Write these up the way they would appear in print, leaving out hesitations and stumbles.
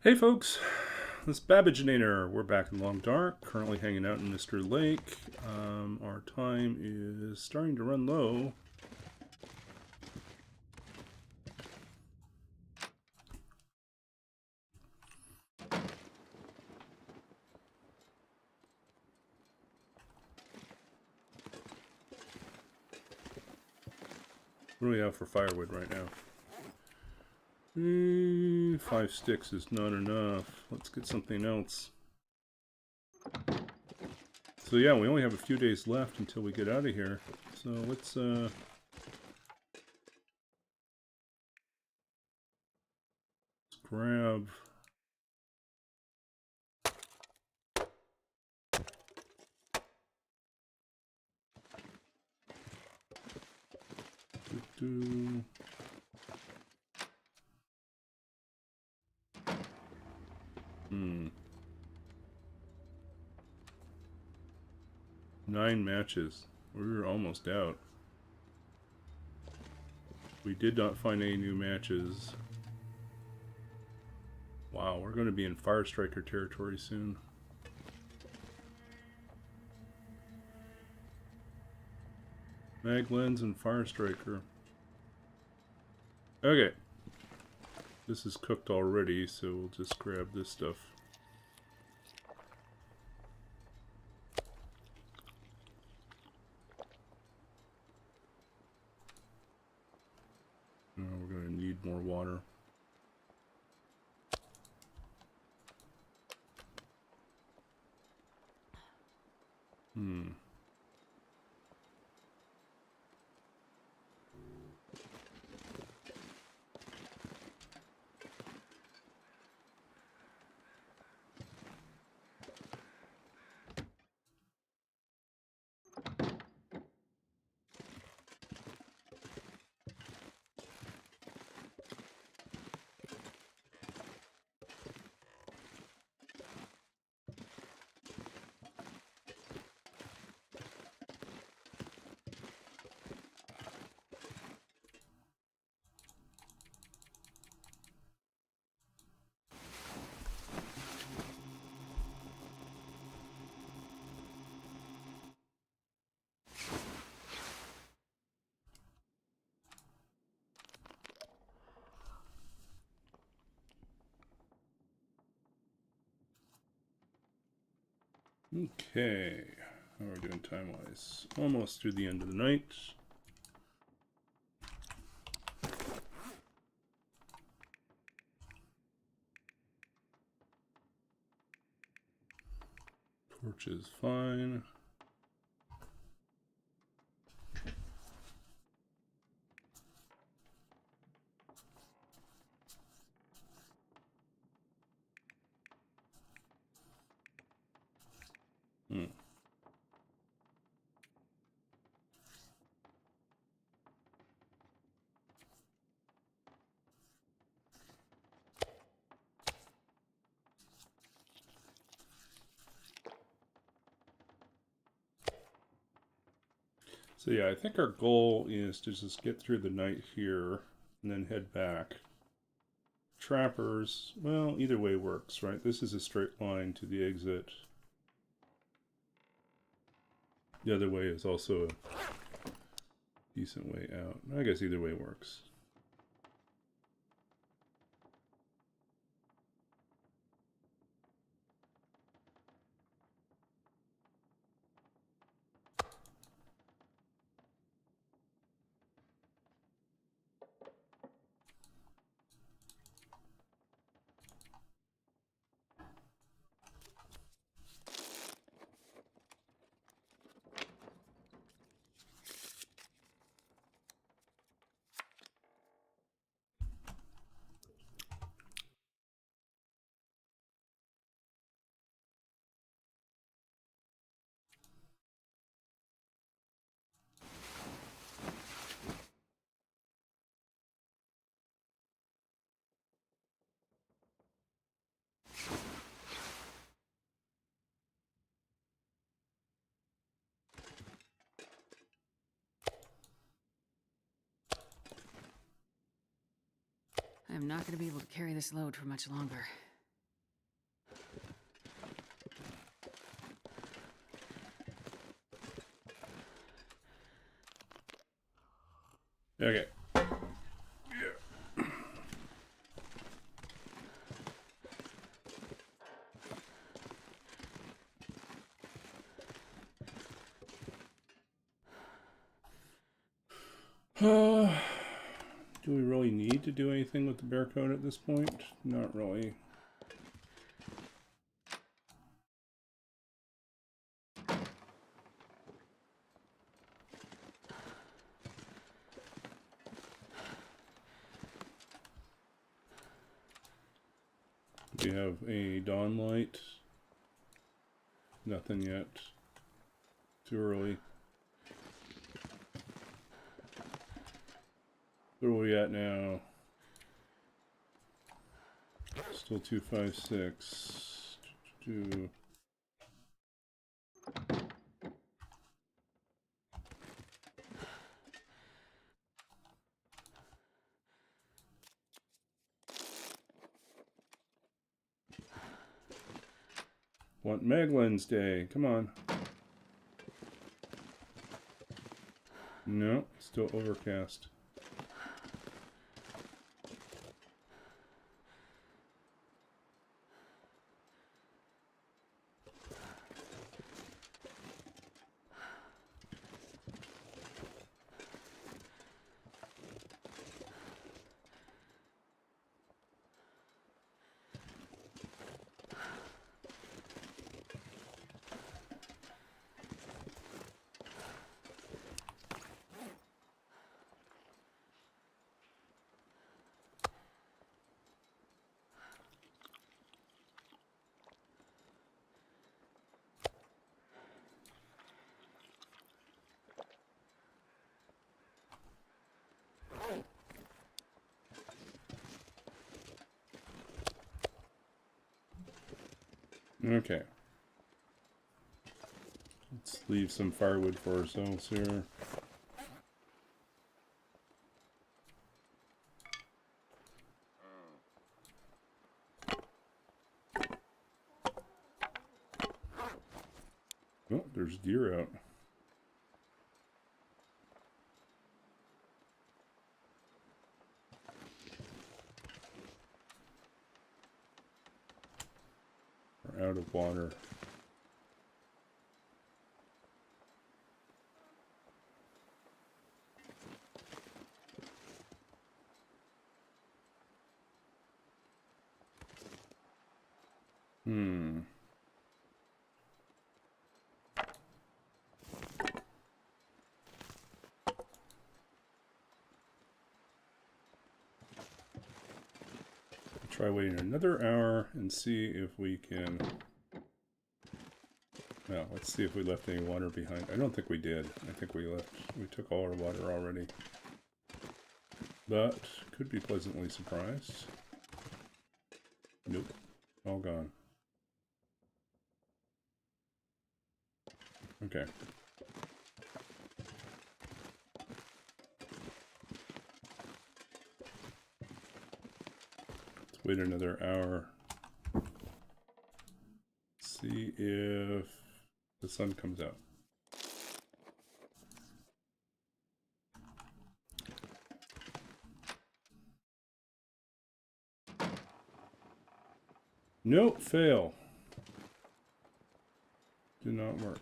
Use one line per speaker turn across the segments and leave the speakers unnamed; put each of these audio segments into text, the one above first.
Hey folks, this Babbaginator. We're back in Long Dark, currently hanging out in Mr. Lake. Our time is starting to run low. What do we have for firewood right now? 5 sticks is not enough. Let's get something else. So yeah, we only have a few days left until we get out of here. So let's grab. Do. 9 matches. We're almost out. We did not find any new matches. Wow, we're going to be in Fire Striker territory soon. Mag Lens and Fire Striker. Okay. This is cooked already, so we'll just grab this stuff. We're going to need more water. Okay. How are we doing time-wise? Almost through the end of the night. Torch is fine. So yeah, I think our goal is to just get through the night here and then head back. Trappers, well, either way works, right? This is a straight line to the exit. The other way is also a decent way out. I guess either way works.
I'm not going to be able to carry this load for much longer.
Okay. Do we really need to do anything with the bear coat at this point? Not really. We have a dawn light. Nothing yet. Too early. Where are we at now? Still 256. Two. Want Meg Wednesday? Come on. No, still overcast. Okay. Let's leave some firewood for ourselves here. Oh, there's deer out. We're out of water. Try waiting another hour and see if we can... Well, let's see if we left any water behind. I don't think we did. I think we took all our water already. But, could be pleasantly surprised. Nope. All gone. Okay. Let's wait another hour. See if the sun comes out. Nope, fail. Did not work.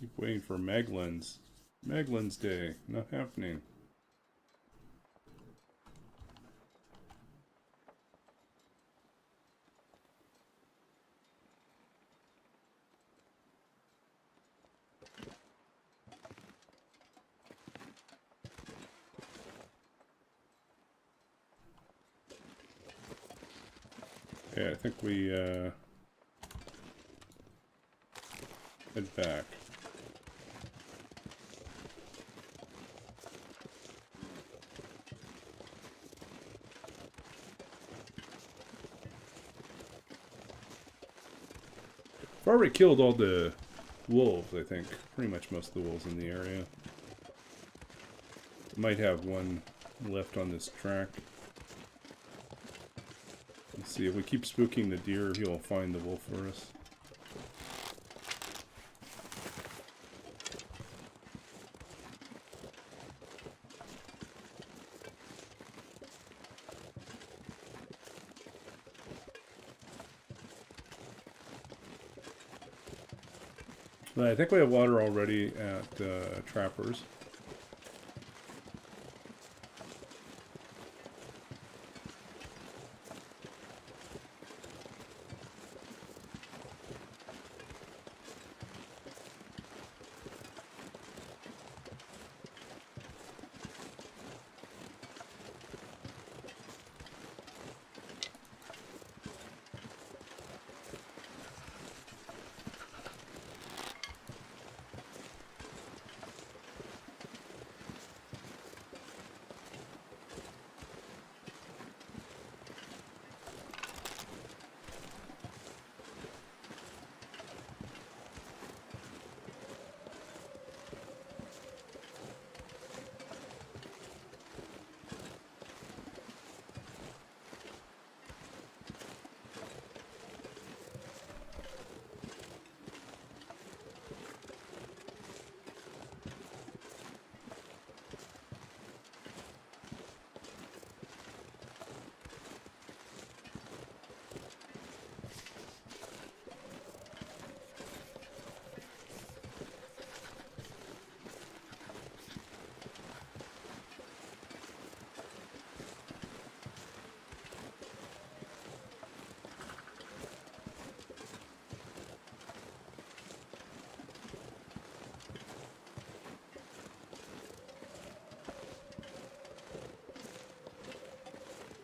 Keep waiting for Maglin's. Maglin's Day. Not happening. Okay, I think we head back. I've already killed all the wolves, I think. Pretty much most of the wolves in the area. Might have one left on this track. Let's see, if we keep spooking the deer, he'll find the wolf for us. But I think we have water already at Trappers.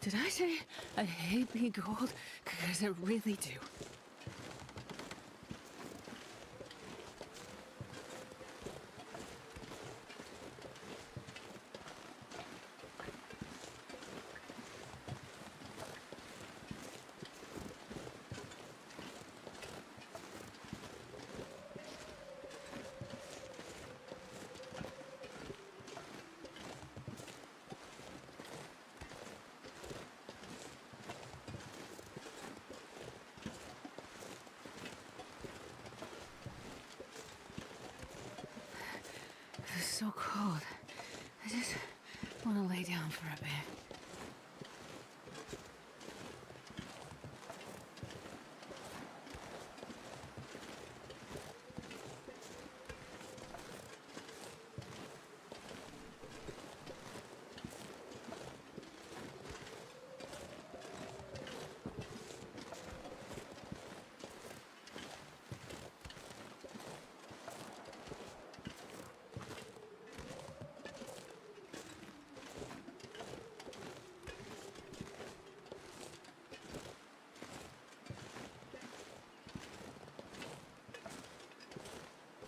Did I say I hate being cold? Because I really do. It's so cold. I just want to lay down for a bit.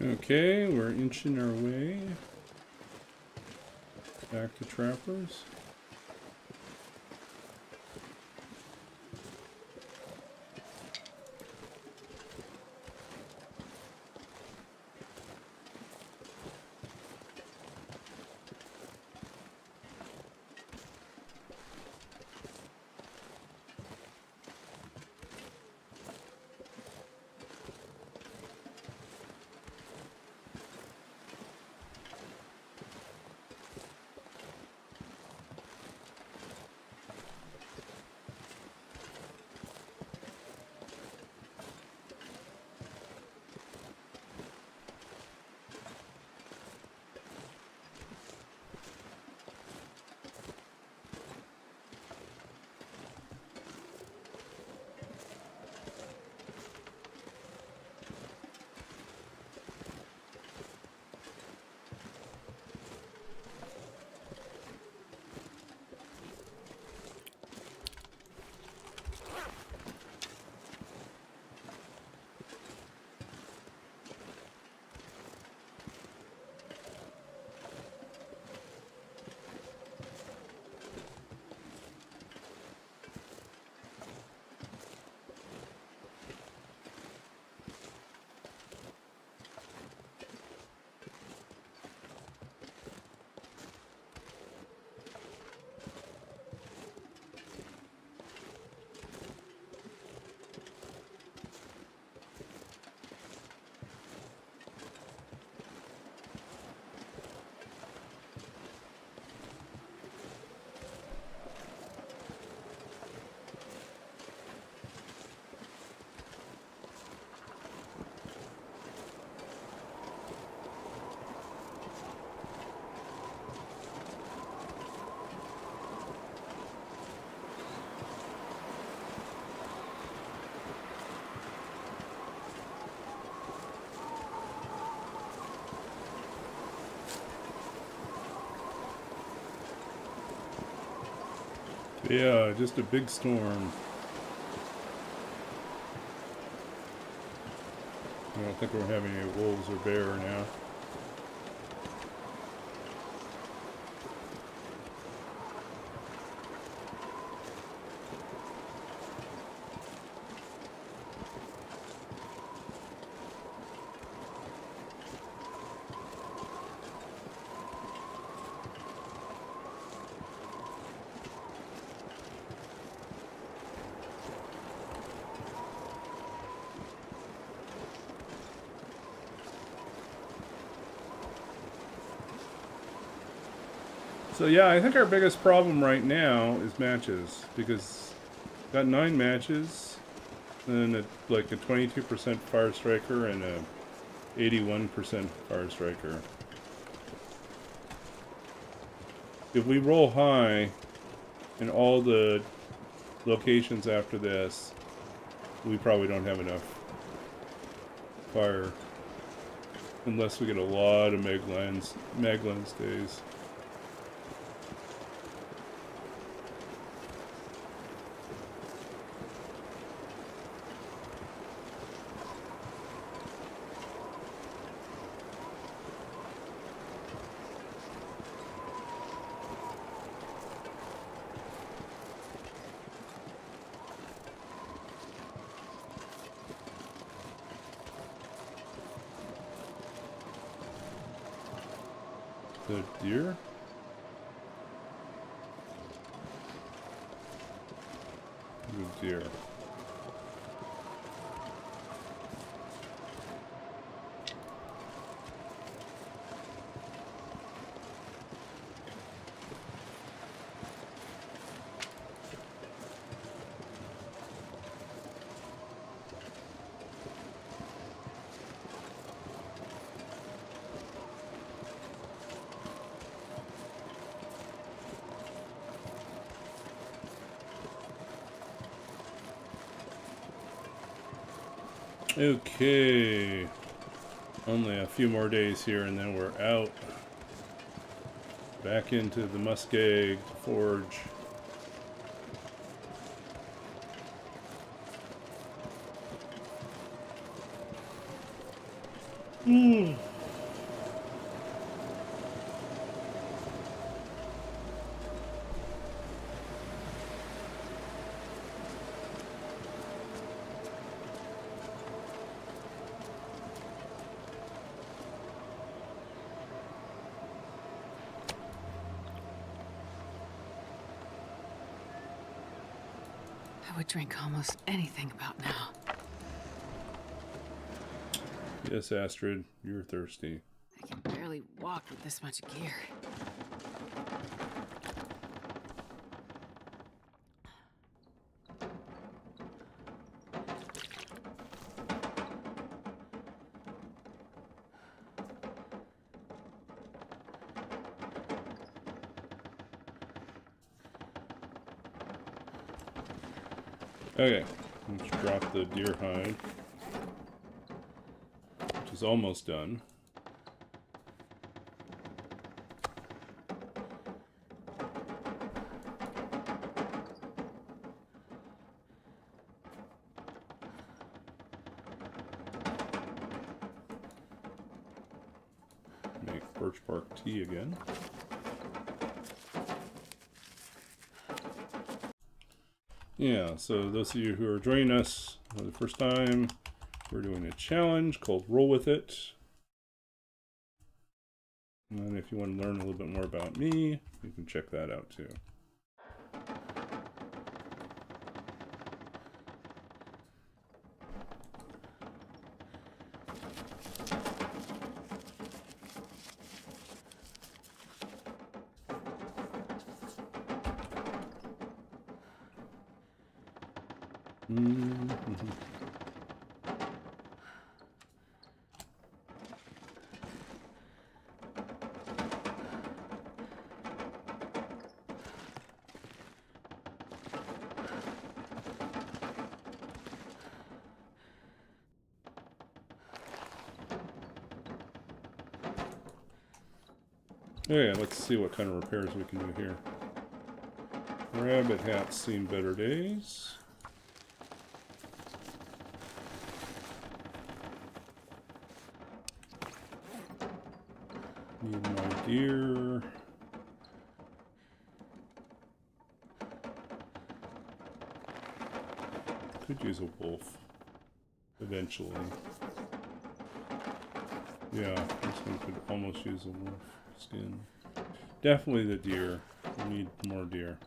Okay, we're inching our way back to Trappers. Yeah, just a big storm. I don't think we're having any wolves or bear now. So yeah, I think our biggest problem right now is matches, because got 9 matches, and like a 22% fire striker and a 81% fire striker. If we roll high in all the locations after this, we probably don't have enough fire, unless we get a lot of Maglans days. The deer? The deer. Okay, only a few more days here and then we're out. Back into the Muskeg Forge.
I would drink almost anything about now.
Yes, Astrid, you're thirsty.
I can barely walk with this much gear.
Okay, let's drop the deer hide, which is almost done. Make birch bark tea again. Yeah, so those of you who are joining us for the first time, we're doing a challenge called Roll With It. And if you want to learn a little bit more about me, you can check that out too. Okay, let's see what kind of repairs we can do here. Rabbit hats seen better days. Need my deer. Could use a wolf eventually. Yeah, this one could almost use a wolf skin. Definitely the deer. We need more deer.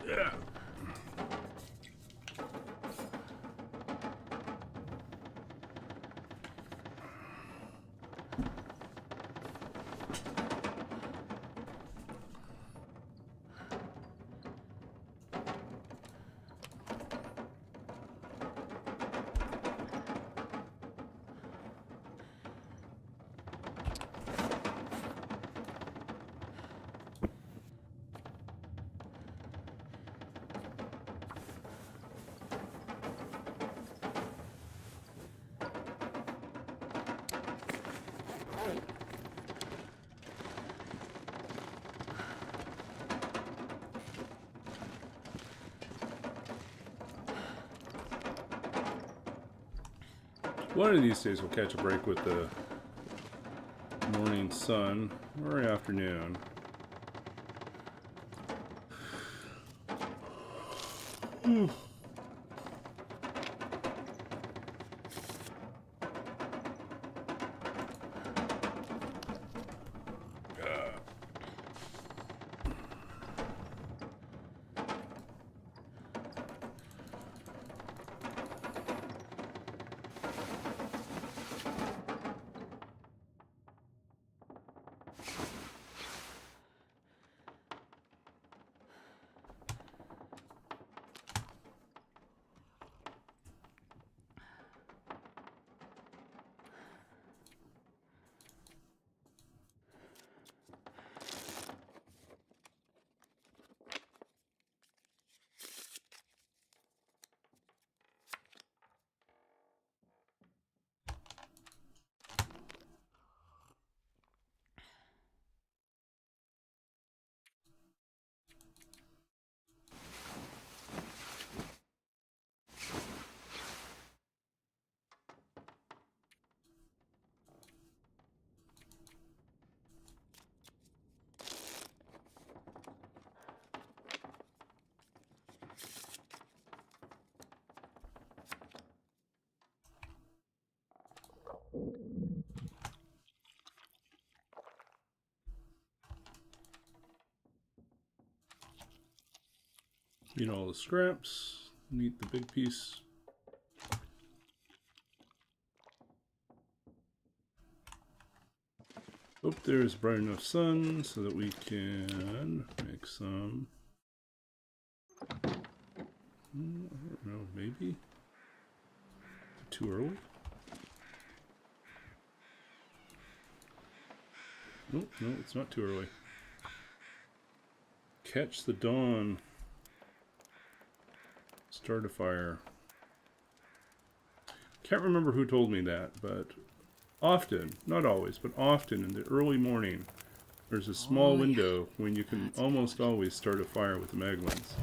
Yeah. One of these days we'll catch a break with the morning sun or afternoon. Eat all the scraps. Eat the big piece. Hope there's bright enough sun so that we can make some. I don't know, maybe? Too early? Nope, no, it's not too early. Catch the dawn. Start a fire. Can't remember who told me that, but often, not always, but often in the early morning, there's a small window when you can almost always start a fire with the maglins.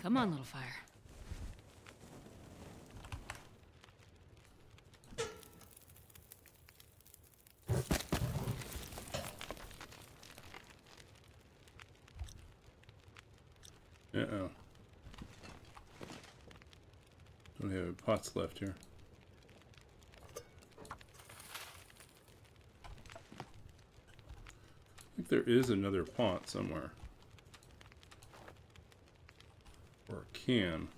Come on, little fire.
Uh-oh. Don't have any pots left here. I think there is another pot somewhere. Or a can.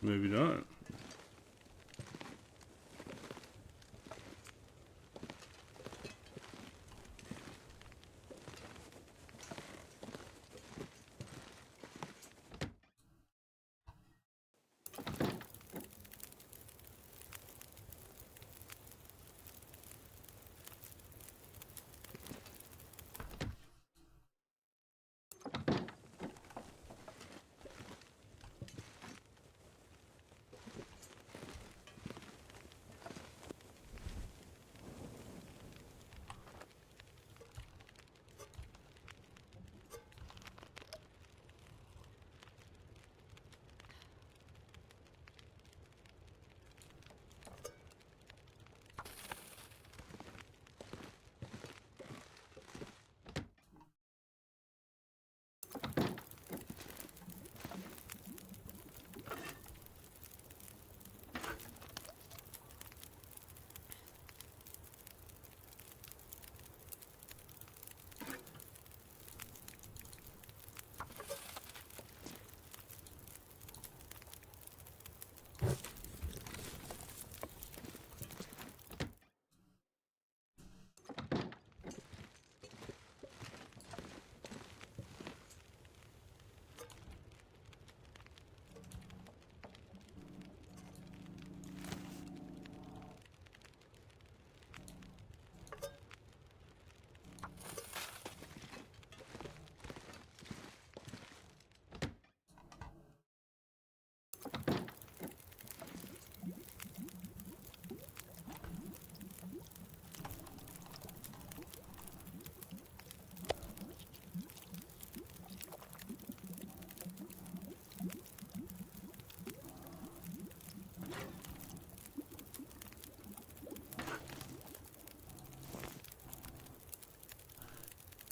Maybe not.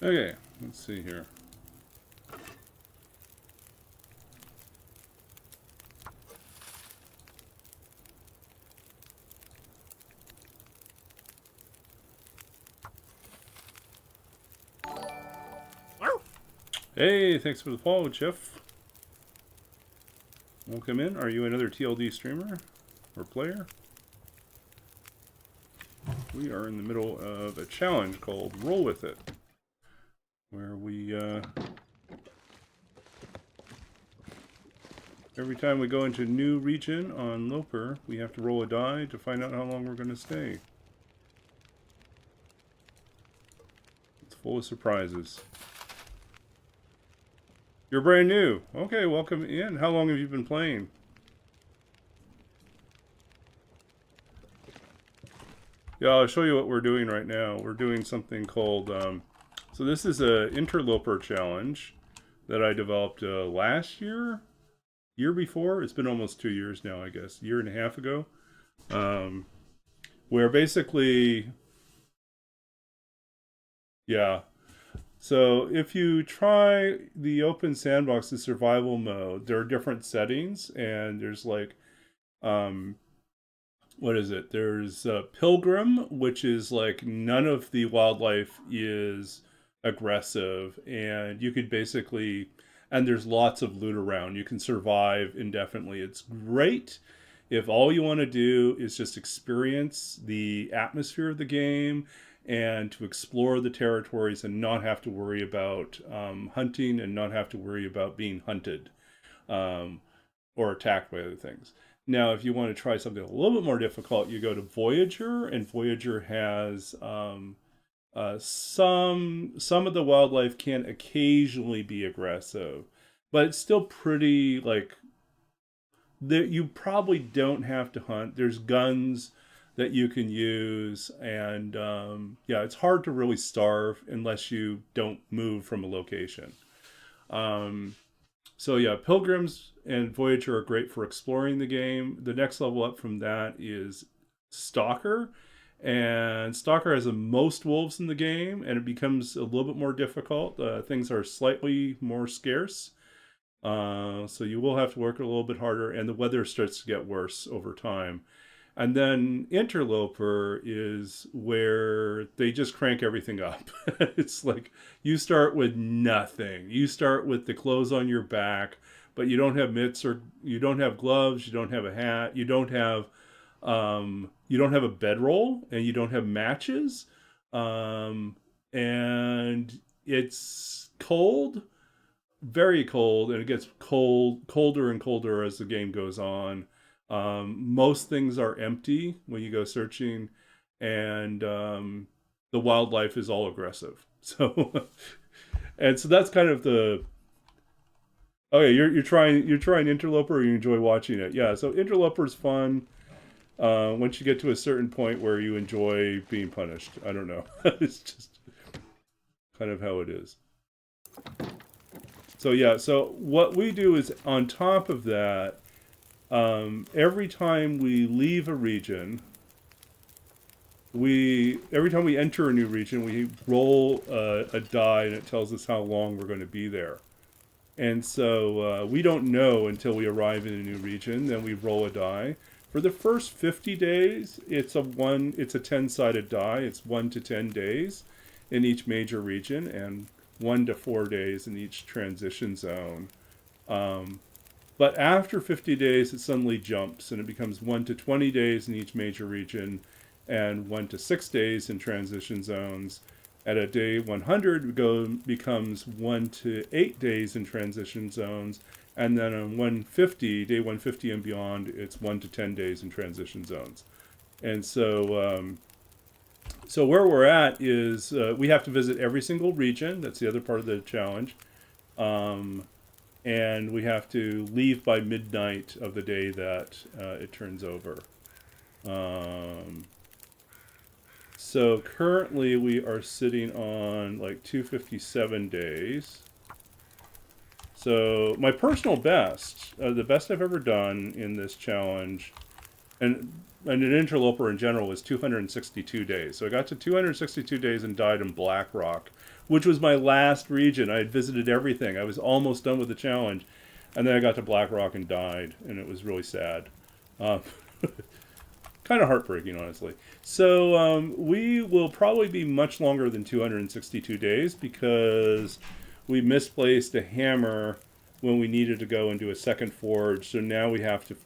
Okay, let's see here. Hey, thanks for the follow, Jeff. Welcome in. Are you another TLD streamer or player? We are in the middle of a challenge called Roll With It, where we, every time we go into a new region on Loper, we have to roll a die to find out how long we're going to stay. It's full of surprises. You're brand new. Okay, welcome in. How long have you been playing? Yeah, I'll show you what we're doing right now. We're doing something called, so this is a interloper challenge that I developed last year before. It's been almost 2 years now, I guess, year and a half ago. Where basically, yeah. So if you try the open sandbox, the survival mode, there are different settings, and there's like, what is it? There's Pilgrim, which is like none of the wildlife is aggressive, and you could basically, and there's lots of loot around. You can survive indefinitely. It's great if all you want to do is just experience the atmosphere of the game and to explore the territories and not have to worry about hunting and not have to worry about being hunted or attacked by other things. Now, if you want to try something a little bit more difficult, you go to Voyager, and Voyager has some of the wildlife can occasionally be aggressive, but it's still pretty like you probably don't have to hunt. There's guns that you can use, and yeah, it's hard to really starve unless you don't move from a location. Um, so yeah, Pilgrims and Voyager are great for exploring the game. The next level up from that is Stalker, and Stalker has the most wolves in the game, and it becomes a little bit more difficult. Things are slightly more scarce, so you will have to work a little bit harder, and the weather starts to get worse over time. And then Interloper is where they just crank everything up. It's like you start with nothing. You start with the clothes on your back, but you don't have mitts, or you don't have gloves, you don't have a hat, you don't have a bedroll, and you don't have matches. And it's cold, very cold, and it gets colder and colder as the game goes on. Most things are empty when you go searching, and the wildlife is all aggressive. So, and so that's kind of the. Okay, you're trying Interloper, or you enjoy watching it. Yeah, so Interloper's fun. Once you get to a certain point where you enjoy being punished, I don't know. It's just kind of how it is. So yeah, so what we do is, on top of that, every time we leave a region, every time we enter a new region, we roll a die, and it tells us how long we're going to be there. And so we don't know until we arrive in a new region. Then we roll a die. For the first 50 days, it's a 10-sided die. It's 1 to 10 days in each major region, and 1 to 4 days in each transition zone. But after 50 days, it suddenly jumps, and it becomes 1 to 20 days in each major region, and 1 to 6 days in transition zones. At a day 100, becomes 1 to 8 days in transition zones, and then on day 150 and beyond, it's 1 to 10 days in transition zones. And so, so where we're at is we have to visit every single region. That's the other part of the challenge. And we have to leave by midnight of the day that it turns over. So currently we are sitting on like 257 days. So my personal best, the best I've ever done in this challenge, and an Interloper in general, is 262 days. So I got to 262 days and died in Blackrock, which was my last region. I had visited everything. I was almost done with the challenge. And then I got to Blackrock and died, and it was really sad. Kind of heartbreaking, honestly. So we will probably be much longer than 262 days, because we misplaced a hammer when we needed to go and do a second forge. So now we have to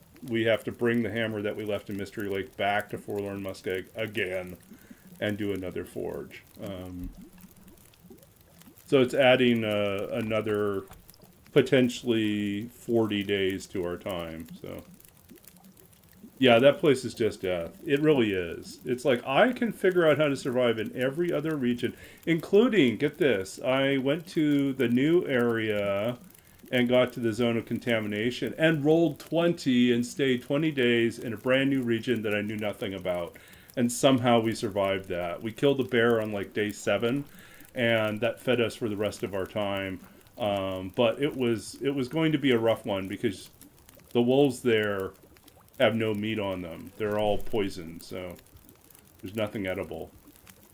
bring the hammer that we left in Mystery Lake back to Forlorn Muskeg again and do another forge. So it's adding another potentially 40 days to our time. So yeah, that place is just death. It really is. It's like, I can figure out how to survive in every other region, including, get this, I went to the new area and got to the zone of contamination and rolled 20 and stayed 20 days in a brand new region that I knew nothing about. And somehow we survived that. We killed a bear on like day 7, and that fed us for the rest of our time. But it was going to be a rough one, because the wolves there have no meat on them. They're all poisoned, so there's nothing edible.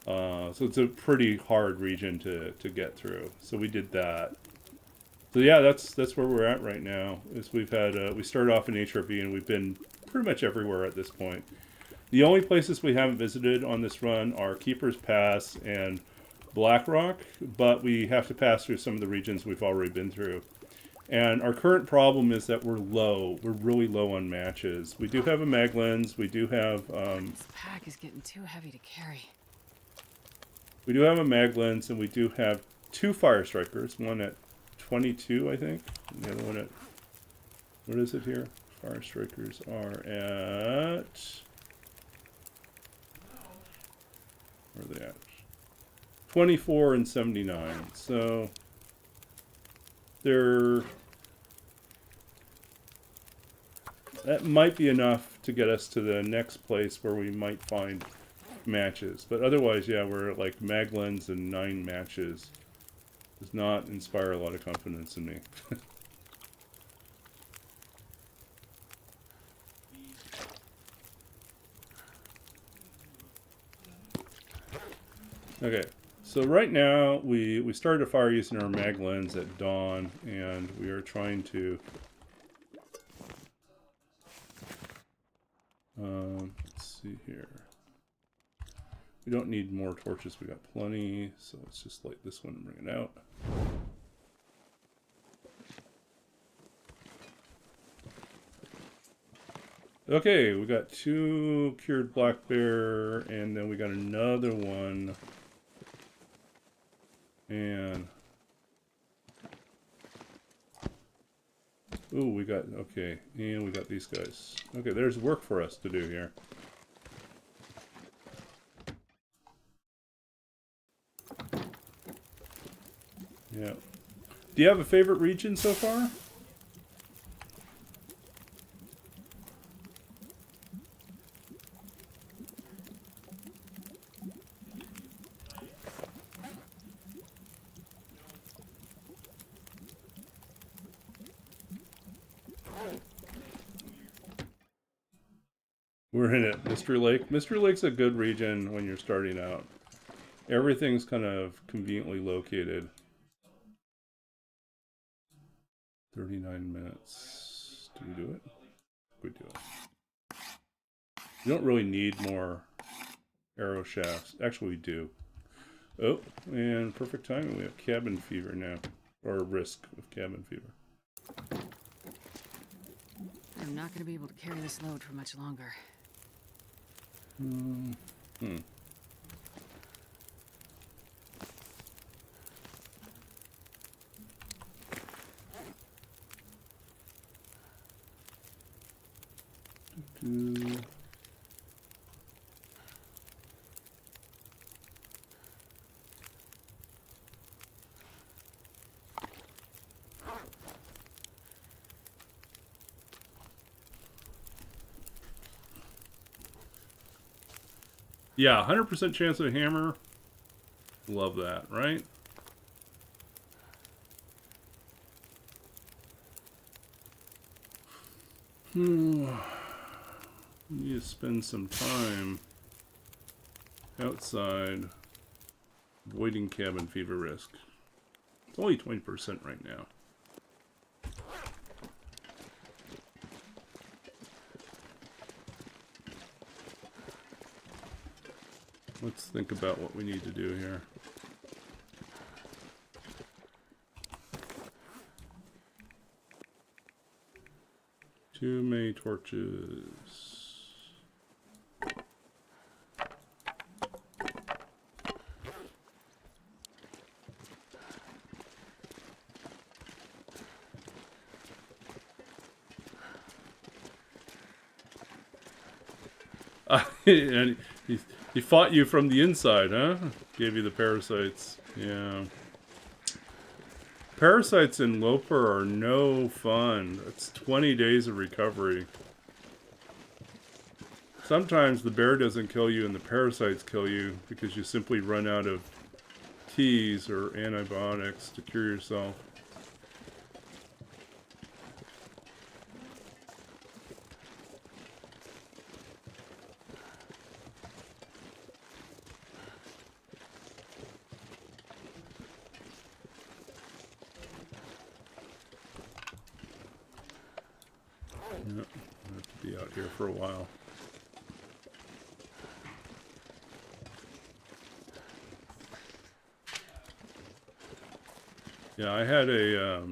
So it's a pretty hard region to get through. So we did that. So yeah, that's where we're at right now. Is we started off in HRV, and we've been pretty much everywhere at this point. The only places we haven't visited on this run are Keeper's Pass and Blackrock, but we have to pass through some of the regions we've already been through. And our current problem is that we're low. We're really low on matches. We do have a mag lens. We do have...
This pack is getting too heavy to carry.
We do have a mag lens, and we do have 2 fire strikers. One at 22, I think. And the other one at... What is it here? Fire strikers are at... Where are they at? 24 and 79. So... They're That might be enough to get us to the next place where we might find matches. But otherwise, yeah, we're at like maglens and 9 matches. Does not inspire a lot of confidence in me. Okay, so right now we started a fire using our mag lens at dawn, and we are trying to let's see here. We don't need more torches, we got plenty, so let's just light this one and bring it out. Okay, we got 2 cured black bear, and then we got another one. And ooh, we got, okay, and we got these guys. Okay, there's work for us to do here. Yeah. Do you have a favorite region so far? We're in it. Mystery Lake. Mystery Lake's a good region when you're starting out. Everything's kind of conveniently located. 39 minutes. Do we do it? We do it. You don't really need more arrow shafts. Actually, we do. Oh, and perfect timing. We have cabin fever now. Or risk of cabin fever.
I'm not going to be able to carry this load for much longer.
Yeah, 100% chance of a hammer. Love that, right? Need to spend some time outside avoiding cabin fever risk. It's only 20% right now. Let's think about what we need to do here. Too many torches. And he fought you from the inside, huh? Gave you the parasites. Yeah. Parasites in Loper are no fun. It's 20 days of recovery. Sometimes the bear doesn't kill you and the parasites kill you because you simply run out of teas or antibiotics to cure yourself. Yep, I have to be out here for a while. Yeah, I had a,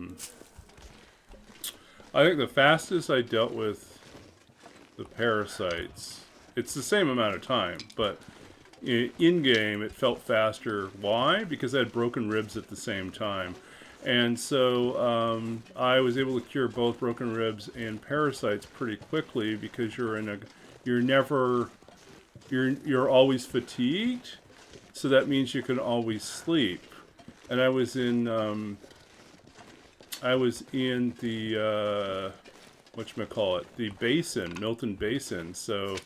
I think the fastest I dealt with the parasites, it's the same amount of time, but in-game it felt faster. Why? Because I had broken ribs at the same time. And so I was able to cure both broken ribs and parasites pretty quickly because you're always fatigued, so that means you can always sleep. And I was in the whatchamacallit, the basin, Milton Basin. So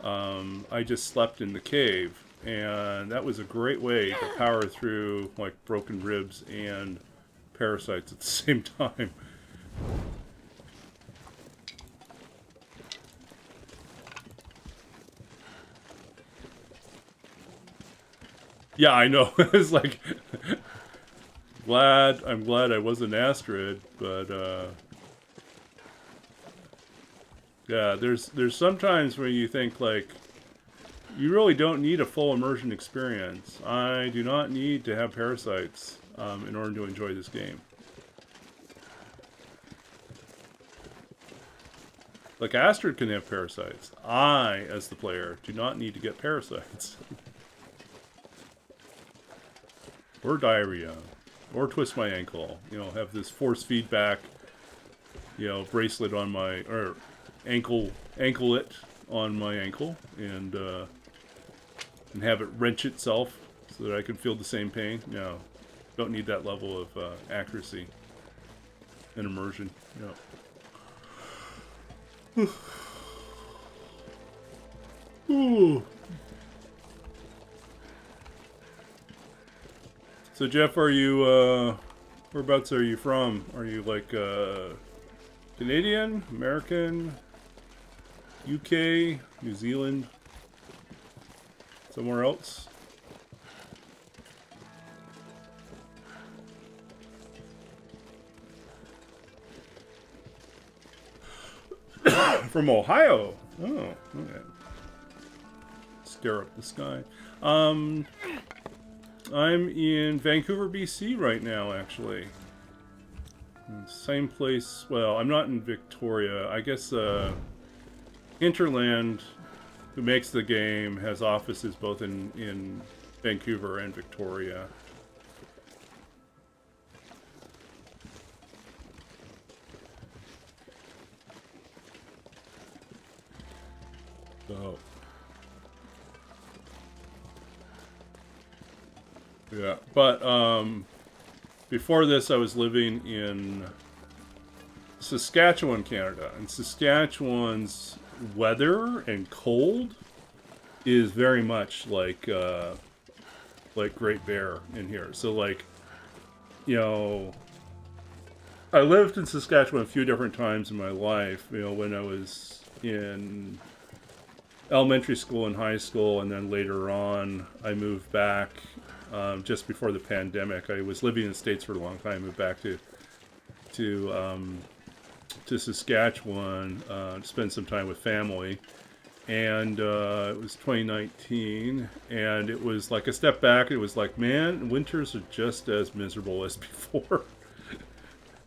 I just slept in the cave, and that was a great way to power through like broken ribs and parasites at the same time. Yeah, I know. It's like I'm glad I wasn't Astrid, but yeah, there's sometimes where you think like you really don't need a full immersion experience. I do not need to have parasites in order to enjoy this game. Like Astrid can have parasites. I, as the player, do not need to get parasites. Or diarrhea. Or twist my ankle. You know, have this force feedback, you know, bracelet on my, or anklet on my ankle, and have it wrench itself so that I can feel the same pain. No, don't need that level of accuracy and immersion. No. Ooh. So Jeff, are you whereabouts are you from? Are you like Canadian, American, UK, New Zealand, somewhere else? From Ohio. Oh, okay. Stare up the sky. I'm in Vancouver, BC right now, actually. Same place. Well, I'm not in Victoria. I guess Hinterland, who makes the game, has offices both in Vancouver and Victoria. So, yeah, but before this I was living in Saskatchewan, Canada, and Saskatchewan's weather and cold is very much like Great Bear in here. So like, you know, I lived in Saskatchewan a few different times in my life, you know, when I was in elementary school and high school, and then later on I moved back just before the pandemic. I was living in the States for a long time, moved back to Saskatchewan to spend some time with family, and it was 2019, and it was like a step back. It was like, man, winters are just as miserable as before.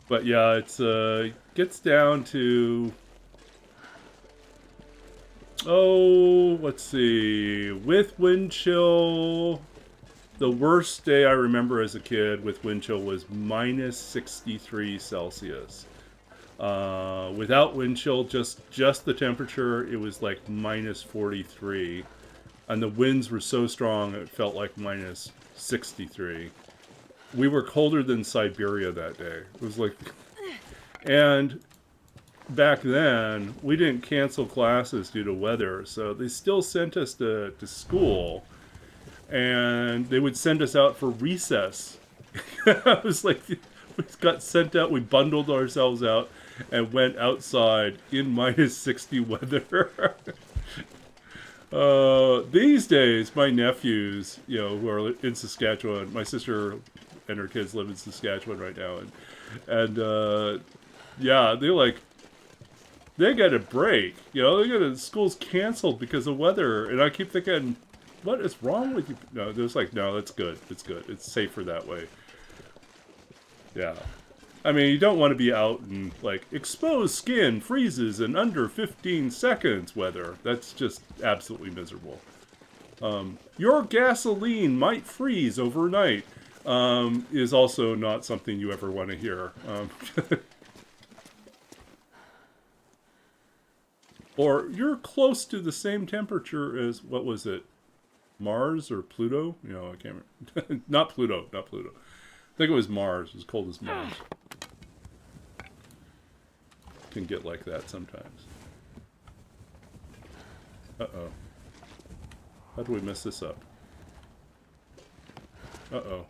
But yeah, it's gets down to, oh, let's see, with wind chill, the worst day I remember as a kid with wind chill was minus 63 Celsius. Without wind chill, just the temperature, it was like minus 43. And the winds were so strong, it felt like minus 63. We were colder than Siberia that day. It was like, and back then, we didn't cancel classes due to weather, so they still sent us to school, and they would send us out for recess. I was like, we got sent out, we bundled ourselves out, and went outside in minus 60 weather. These days, my nephews, you know, who are in Saskatchewan, my sister and her kids live in Saskatchewan right now, and yeah, they get a break, you know, they get school's canceled because of weather, and I keep thinking, what is wrong with you? No, there's like, no, it's good, it's safer that way. Yeah. I mean, you don't want to be out in, like, exposed skin freezes in under 15 seconds weather. That's just absolutely miserable. Your gasoline might freeze overnight is also not something you ever want to hear. Or you're close to the same temperature as, what was it, Mars or Pluto? You know, I can't remember. Not Pluto. I think it was Mars. It was cold as Mars. can get like that sometimes. Uh-oh. How do we mess this up? Uh-oh.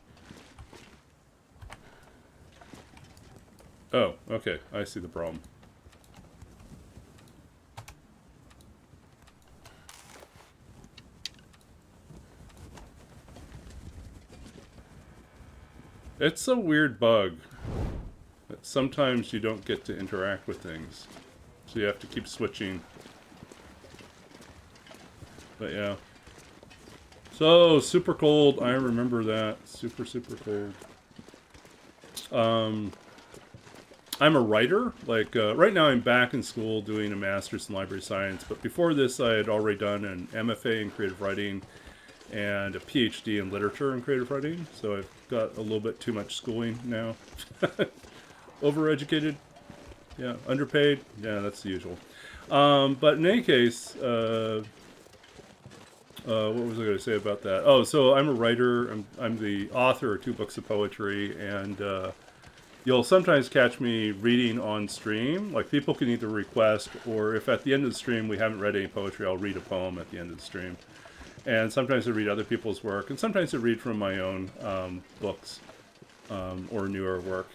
Oh, okay. I see the problem. It's a weird bug. Sometimes you don't get to interact with things. So you have to keep switching. But yeah. So, super cold. I remember that. Super, super cold. I'm a writer. Like, right now I'm back in school doing a master's in library science. But before this, I had already done an MFA in creative writing and a PhD in literature and creative writing. So I've got a little bit too much schooling now. Overeducated. Yeah. Underpaid. Yeah, that's the usual. But in any case, what was I going to say about that? Oh, so I'm a writer. I'm the author of 2 books of poetry, and you'll sometimes catch me reading on stream. Like, people can either request, or if at the end of the stream we haven't read any poetry, I'll read a poem at the end of the stream. And sometimes I read other people's work, and sometimes I read from my own books or newer work.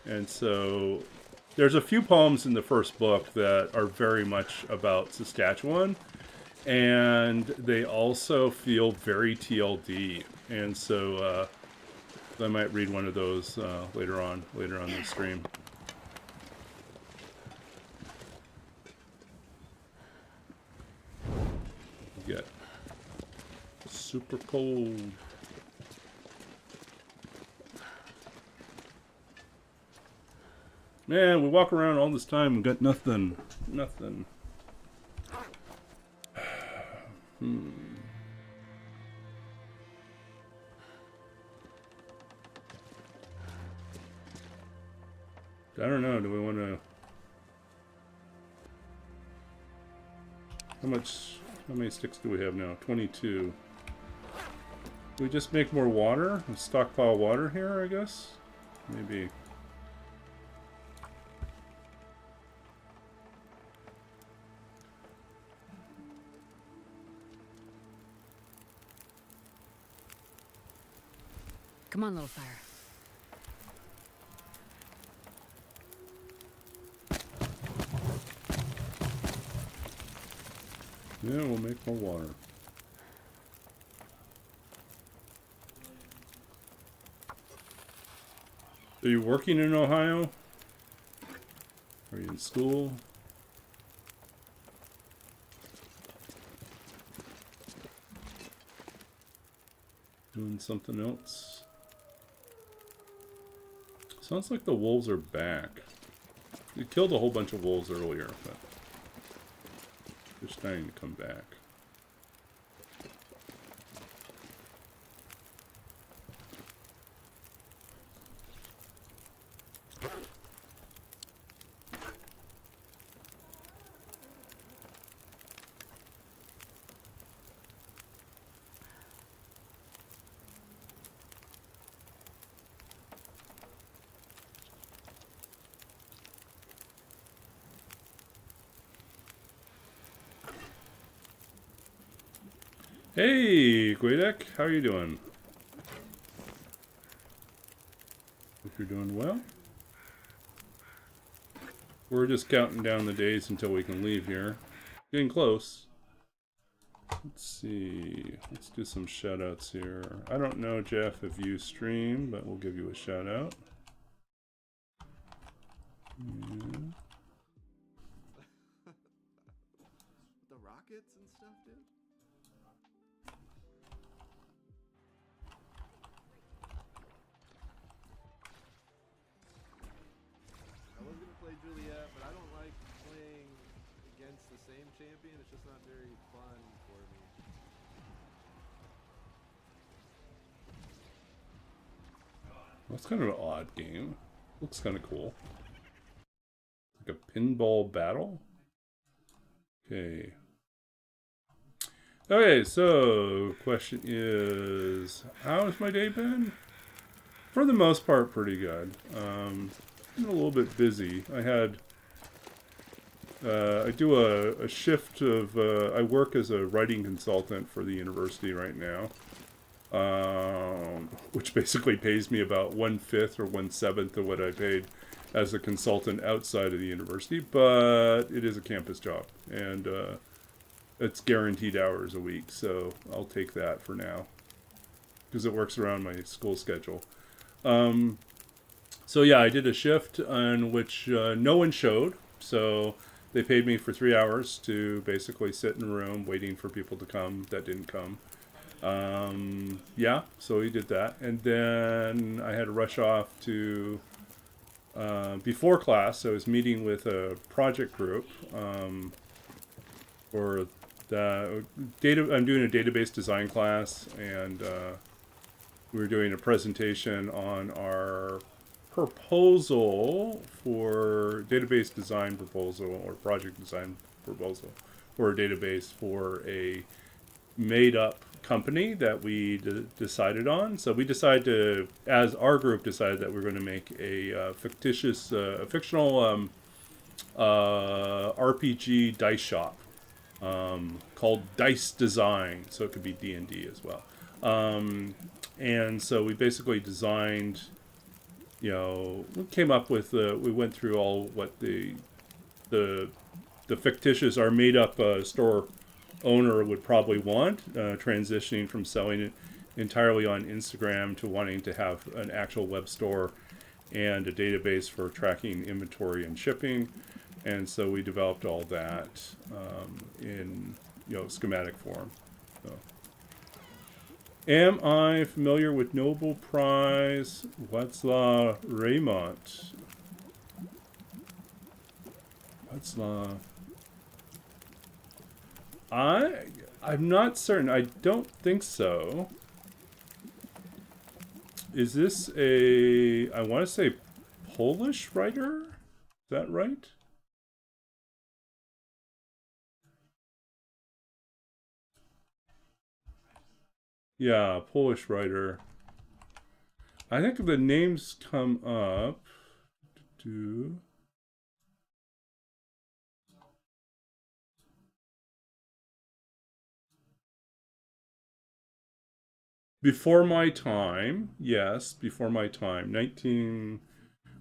And so there's a few poems in the first book that are very much about Saskatchewan, and they also feel very TLD. And so I might read one of those later on in the stream. Get super cold. Man, we walk around all this time and got nothing. Nothing. I don't know, do we want to... How many sticks do we have now? 22. Do we just make more water? Stockpile water here, I guess? Maybe.
Come on, little fire.
Yeah, we'll make more water. Are you working in Ohio? Are you in school? Doing something else? Sounds like the wolves are back. You killed a whole bunch of wolves earlier, but they're starting to come back. Hey, Guedek, how are you doing? Hope you're doing well. We're just counting down the days until we can leave here. Getting close. Let's see. Let's do some shout-outs here. I don't know, Jeff, if you stream, but we'll give you a shout-out. Yeah.
The rockets and stuff, dude? I was gonna play Juliet, but I don't like playing against the same champion. It's just not very fun for me.
That's kind of an odd game. Looks kind of cool. Like a pinball battle? Okay. Okay, so question is, how has my day been? For the most part, pretty good. Been a little bit busy. I had I do a shift of, I work as a writing consultant for the university right now, which basically pays me about 1/5 or 1/7 of what I paid as a consultant outside of the university, but it is a campus job, and it's guaranteed hours a week, so I'll take that for now, because it works around my school schedule. So yeah, I did a shift on which no one showed, so they paid me for 3 hours to basically sit in a room waiting for people to come that didn't come. Yeah, so we did that, and then I had to rush off to before class. I was meeting with a project group for the data. I'm doing a database design class, and we were doing a presentation on our proposal for database design proposal or project design proposal for a database for a made up company that we decided on. So we decided to, as our group decided that we're going to make a fictitious, a fictional RPG dice shop called Dice Design. So it could be D&D as well. And so we basically designed, we came up with, we went through all what the fictitious, our made up store owner would probably want, transitioning from selling it entirely on Instagram to wanting to have an actual web store and a database for tracking inventory and shipping. And so we developed all that in schematic form. So. Am I familiar with Nobel Prize Václav Raymond? Václav. I'm not certain. I don't think so. Is this I want to say Polish writer? Is that right? Yeah, Polish writer. I think the names come up. Before my time, yes, before my time.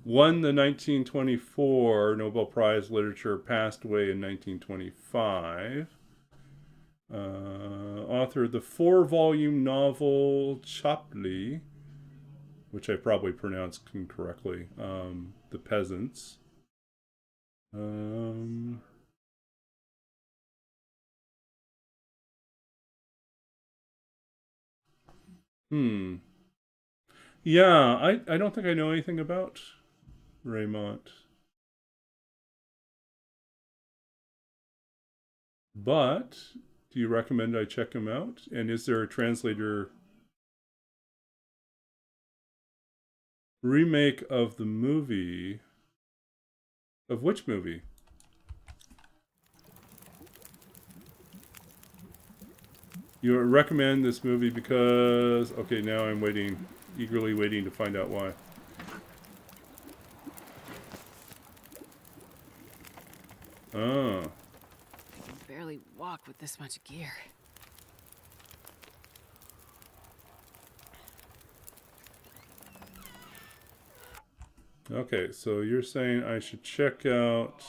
Won the 1924 Nobel Prize Literature, passed away in 1925. Authored the 4-volume novel Chapli, which I probably pronounced incorrectly, The Peasants. Yeah, I don't think I know anything about Raymond. But do you recommend I check him out? And is there a translator remake of the movie? Of which movie? You recommend this movie because... Okay, now I'm waiting, eagerly waiting to find out why. Oh.
I can barely walk with this much gear.
Okay, so you're saying I should check out...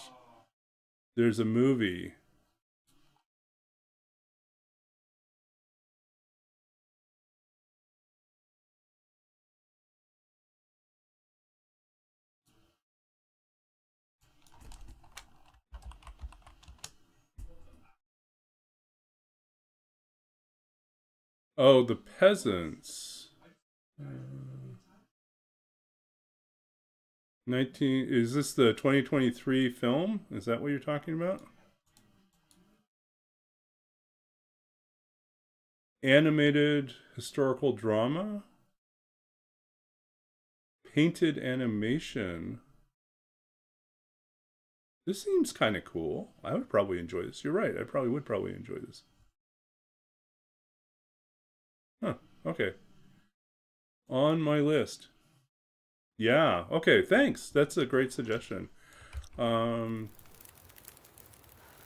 There's a movie. Oh, The Peasants. 19... Is this the 2023 film? Is that what you're talking about? Animated historical drama? Painted animation? This seems kind of cool. I would probably enjoy this. You're right. I probably would enjoy this. Huh. Okay. On my list. Yeah. Okay. Thanks. That's a great suggestion.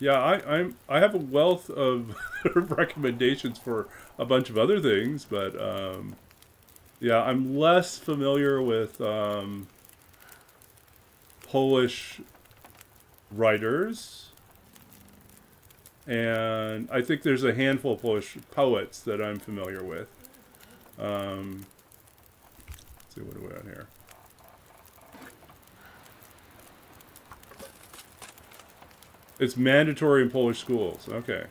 Yeah, I have a wealth of recommendations for a bunch of other things, but yeah, I'm less familiar with Polish writers, and I think there's a handful of Polish poets that I'm familiar with. Let's see, what are we on here? It's mandatory in Polish schools. Okay.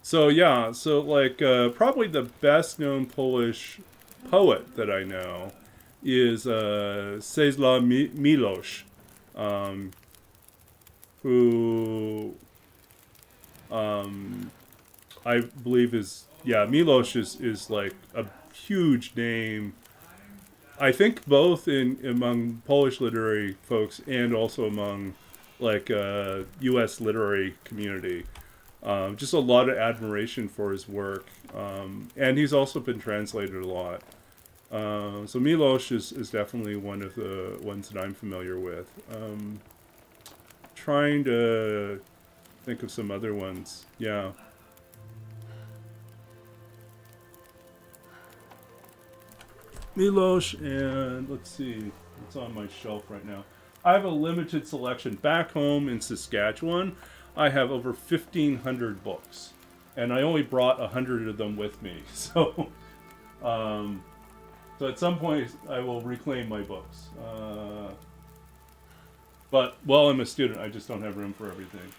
So yeah, so like probably the best known Polish poet that I know is Czesław Milosz, um, who I believe is, yeah, Milosz is like a huge name. I think both in among Polish literary folks and also among like U.S. literary community. Just a lot of admiration for his work, and he's also been translated a lot. So Milosz is definitely one of the ones that I'm familiar with. Trying to think of some other ones. Yeah. Milosz, and let's see what's on my shelf right now. I have a limited selection. Back home in Saskatchewan, I have over 1,500 books, and I only brought 100 of them with me. So at some point I will reclaim my books. But while I'm a student, I just don't have room for everything.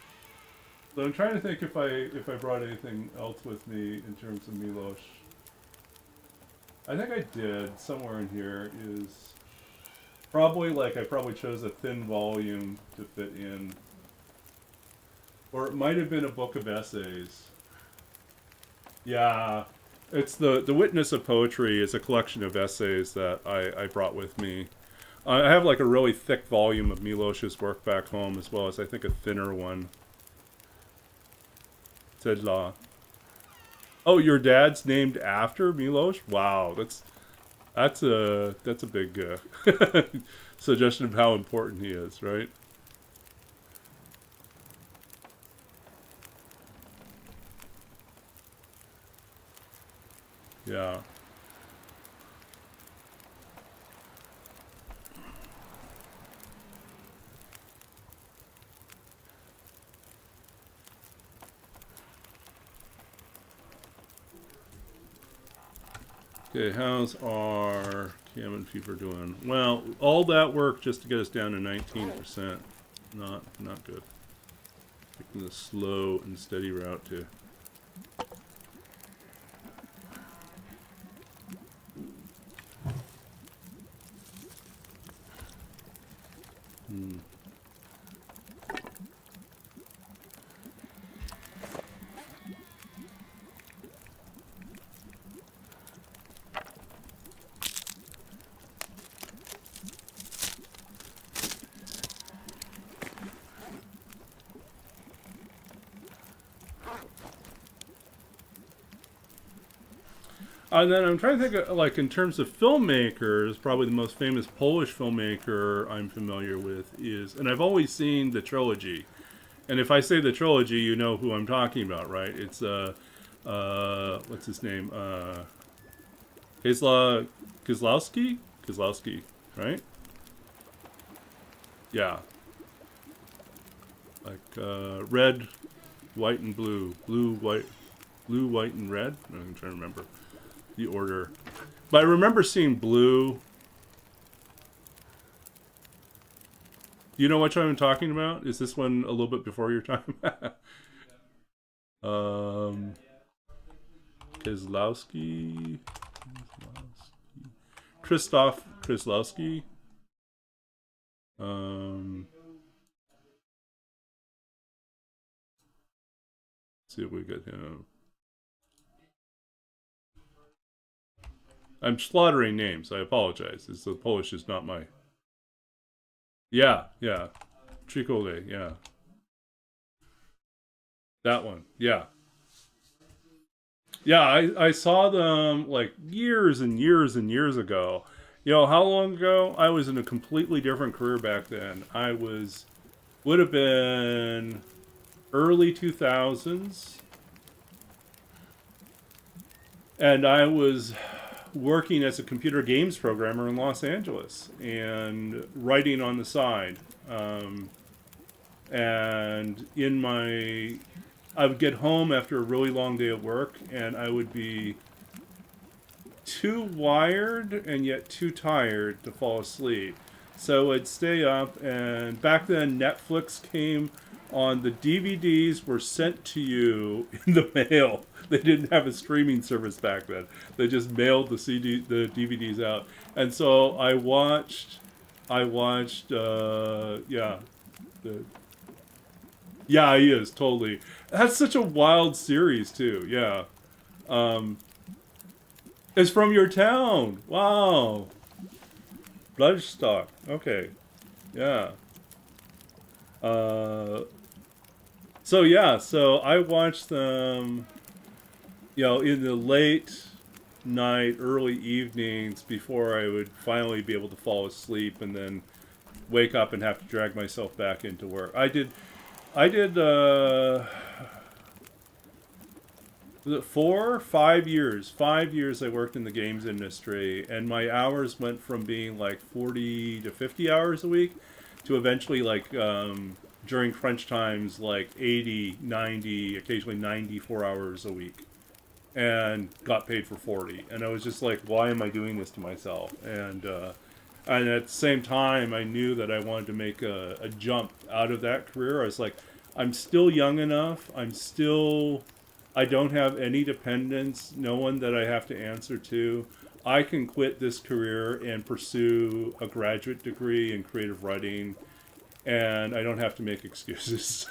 So I'm trying to think if I brought anything else with me in terms of Milosz. I think I did. Somewhere in here is probably like I probably chose a thin volume to fit in. Or it might have been a book of essays. Yeah. It's the Witness of Poetry is a collection of essays that I brought with me. I have like a really thick volume of Milosz's work back home, as well as I think a thinner one. Tedla. Oh, your dad's named after Milosz? Wow, that's a big suggestion of how important he is, right? Yeah. Okay, how's our cabin fever doing? Well, all that work just to get us down to 19%. Not good. Taking the slow and steady route to. And then I'm trying to think of, like, in terms of filmmakers, probably the most famous Polish filmmaker I'm familiar with is, and I've always seen the trilogy. And if I say the trilogy, you know who I'm talking about, right? It's, what's his name? Kieslowski? Kieslowski, right? Yeah. Like, red, white, and blue. Blue, white, and red? I'm trying to remember the order. But I remember seeing blue. You know which one I'm talking about? Is this one a little bit before your time? Kieslowski. Krzysztof Kieslowski. Let's see if we get him. I'm slaughtering names. I apologize. The Polish is not my. Yeah. Tricole, yeah. That one, yeah. Yeah, I saw them like years and years and years ago. You know, how long ago? I was in a completely different career back then. I was, would have been early 2000s, and I was working as a computer games programmer in Los Angeles and writing on the side. Um, and in my, I would get home after a really long day at work, and I would be too wired and yet too tired to fall asleep. So I'd stay up, and back then Netflix came on. The DVDs were sent to you in the mail. They didn't have a streaming service back then. They just mailed the DVDs out, and so yeah, the, yeah, he is totally. That's such a wild series too. Yeah, um, it's from your town. Wow. Bloodstock. Okay. Yeah. Uh, so yeah, so I watched them, you know, in the late night, early evenings before I would finally be able to fall asleep and then wake up and have to drag myself back into work. I did was it 4 5 years 5 years I worked in the games industry, and my hours went from being like 40 to 50 hours a week to eventually like during crunch times like 80 90, occasionally 94 hours a week, and got paid for 40. And I was just like, why am I doing this to myself? And at the same time I knew that I wanted to make a jump out of that career. I was like, I'm still young enough, I don't have any dependents, no one that I have to answer to. I can quit this career and pursue a graduate degree in creative writing, and I don't have to make excuses.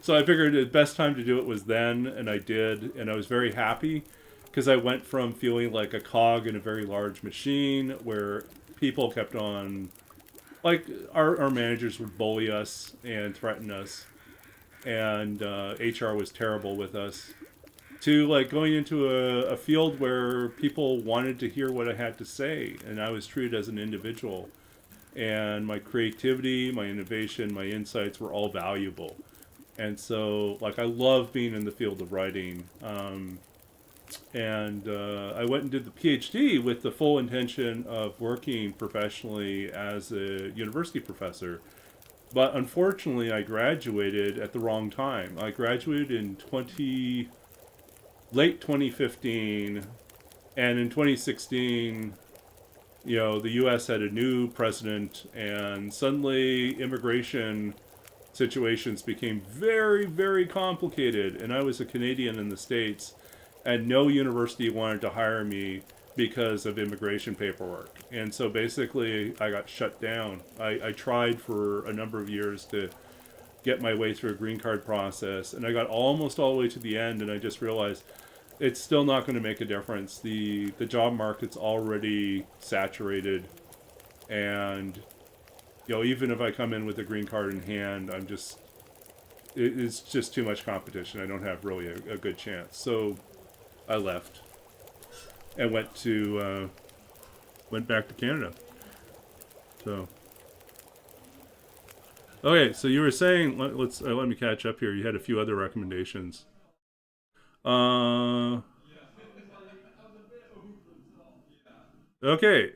So I figured the best time to do it was then, and I did, and I was very happy because I went from feeling like a cog in a very large machine where people kept on, like, our managers would bully us and threaten us, and HR was terrible with us, to like going into a field where people wanted to hear what I had to say, and I was treated as an individual, and my creativity, my innovation, my insights were all valuable. And so, like, I love being in the field of writing. And I went and did the PhD with the full intention of working professionally as a university professor. But unfortunately, I graduated at the wrong time. I graduated in late 2015, and in 2016, you know, the U.S. had a new president, and suddenly immigration situations became very, very complicated. And I was a Canadian in the States, and no university wanted to hire me because of immigration paperwork. And so basically, I got shut down. I tried for a number of years to get my way through a green card process, and I got almost all the way to the end, and I just realized it's still not going to make a difference. The job market's already saturated, and you know, even if I come in with a green card in hand, it's just too much competition. I don't have really a good chance. So I left and went back to Canada. So okay, so you were saying, let me catch up here. You had a few other recommendations. Uh, okay,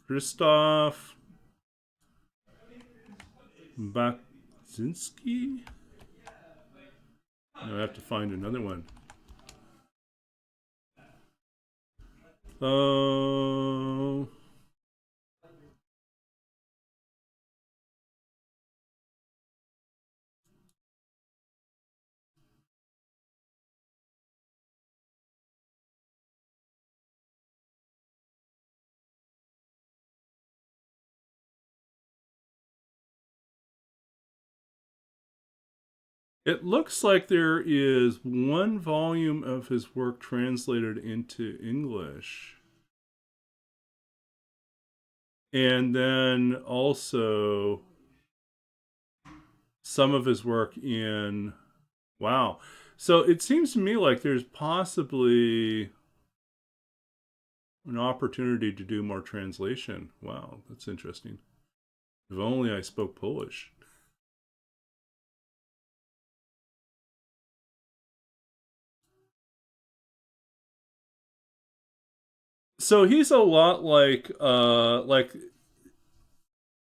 Christoph Bakzinski. I have to find another one. Oh, it looks like there is one volume of his work translated into English, and then also some of his work in Wow. So it seems to me like there's possibly an opportunity to do more translation. Wow, that's interesting. If only I spoke Polish. So he's a lot like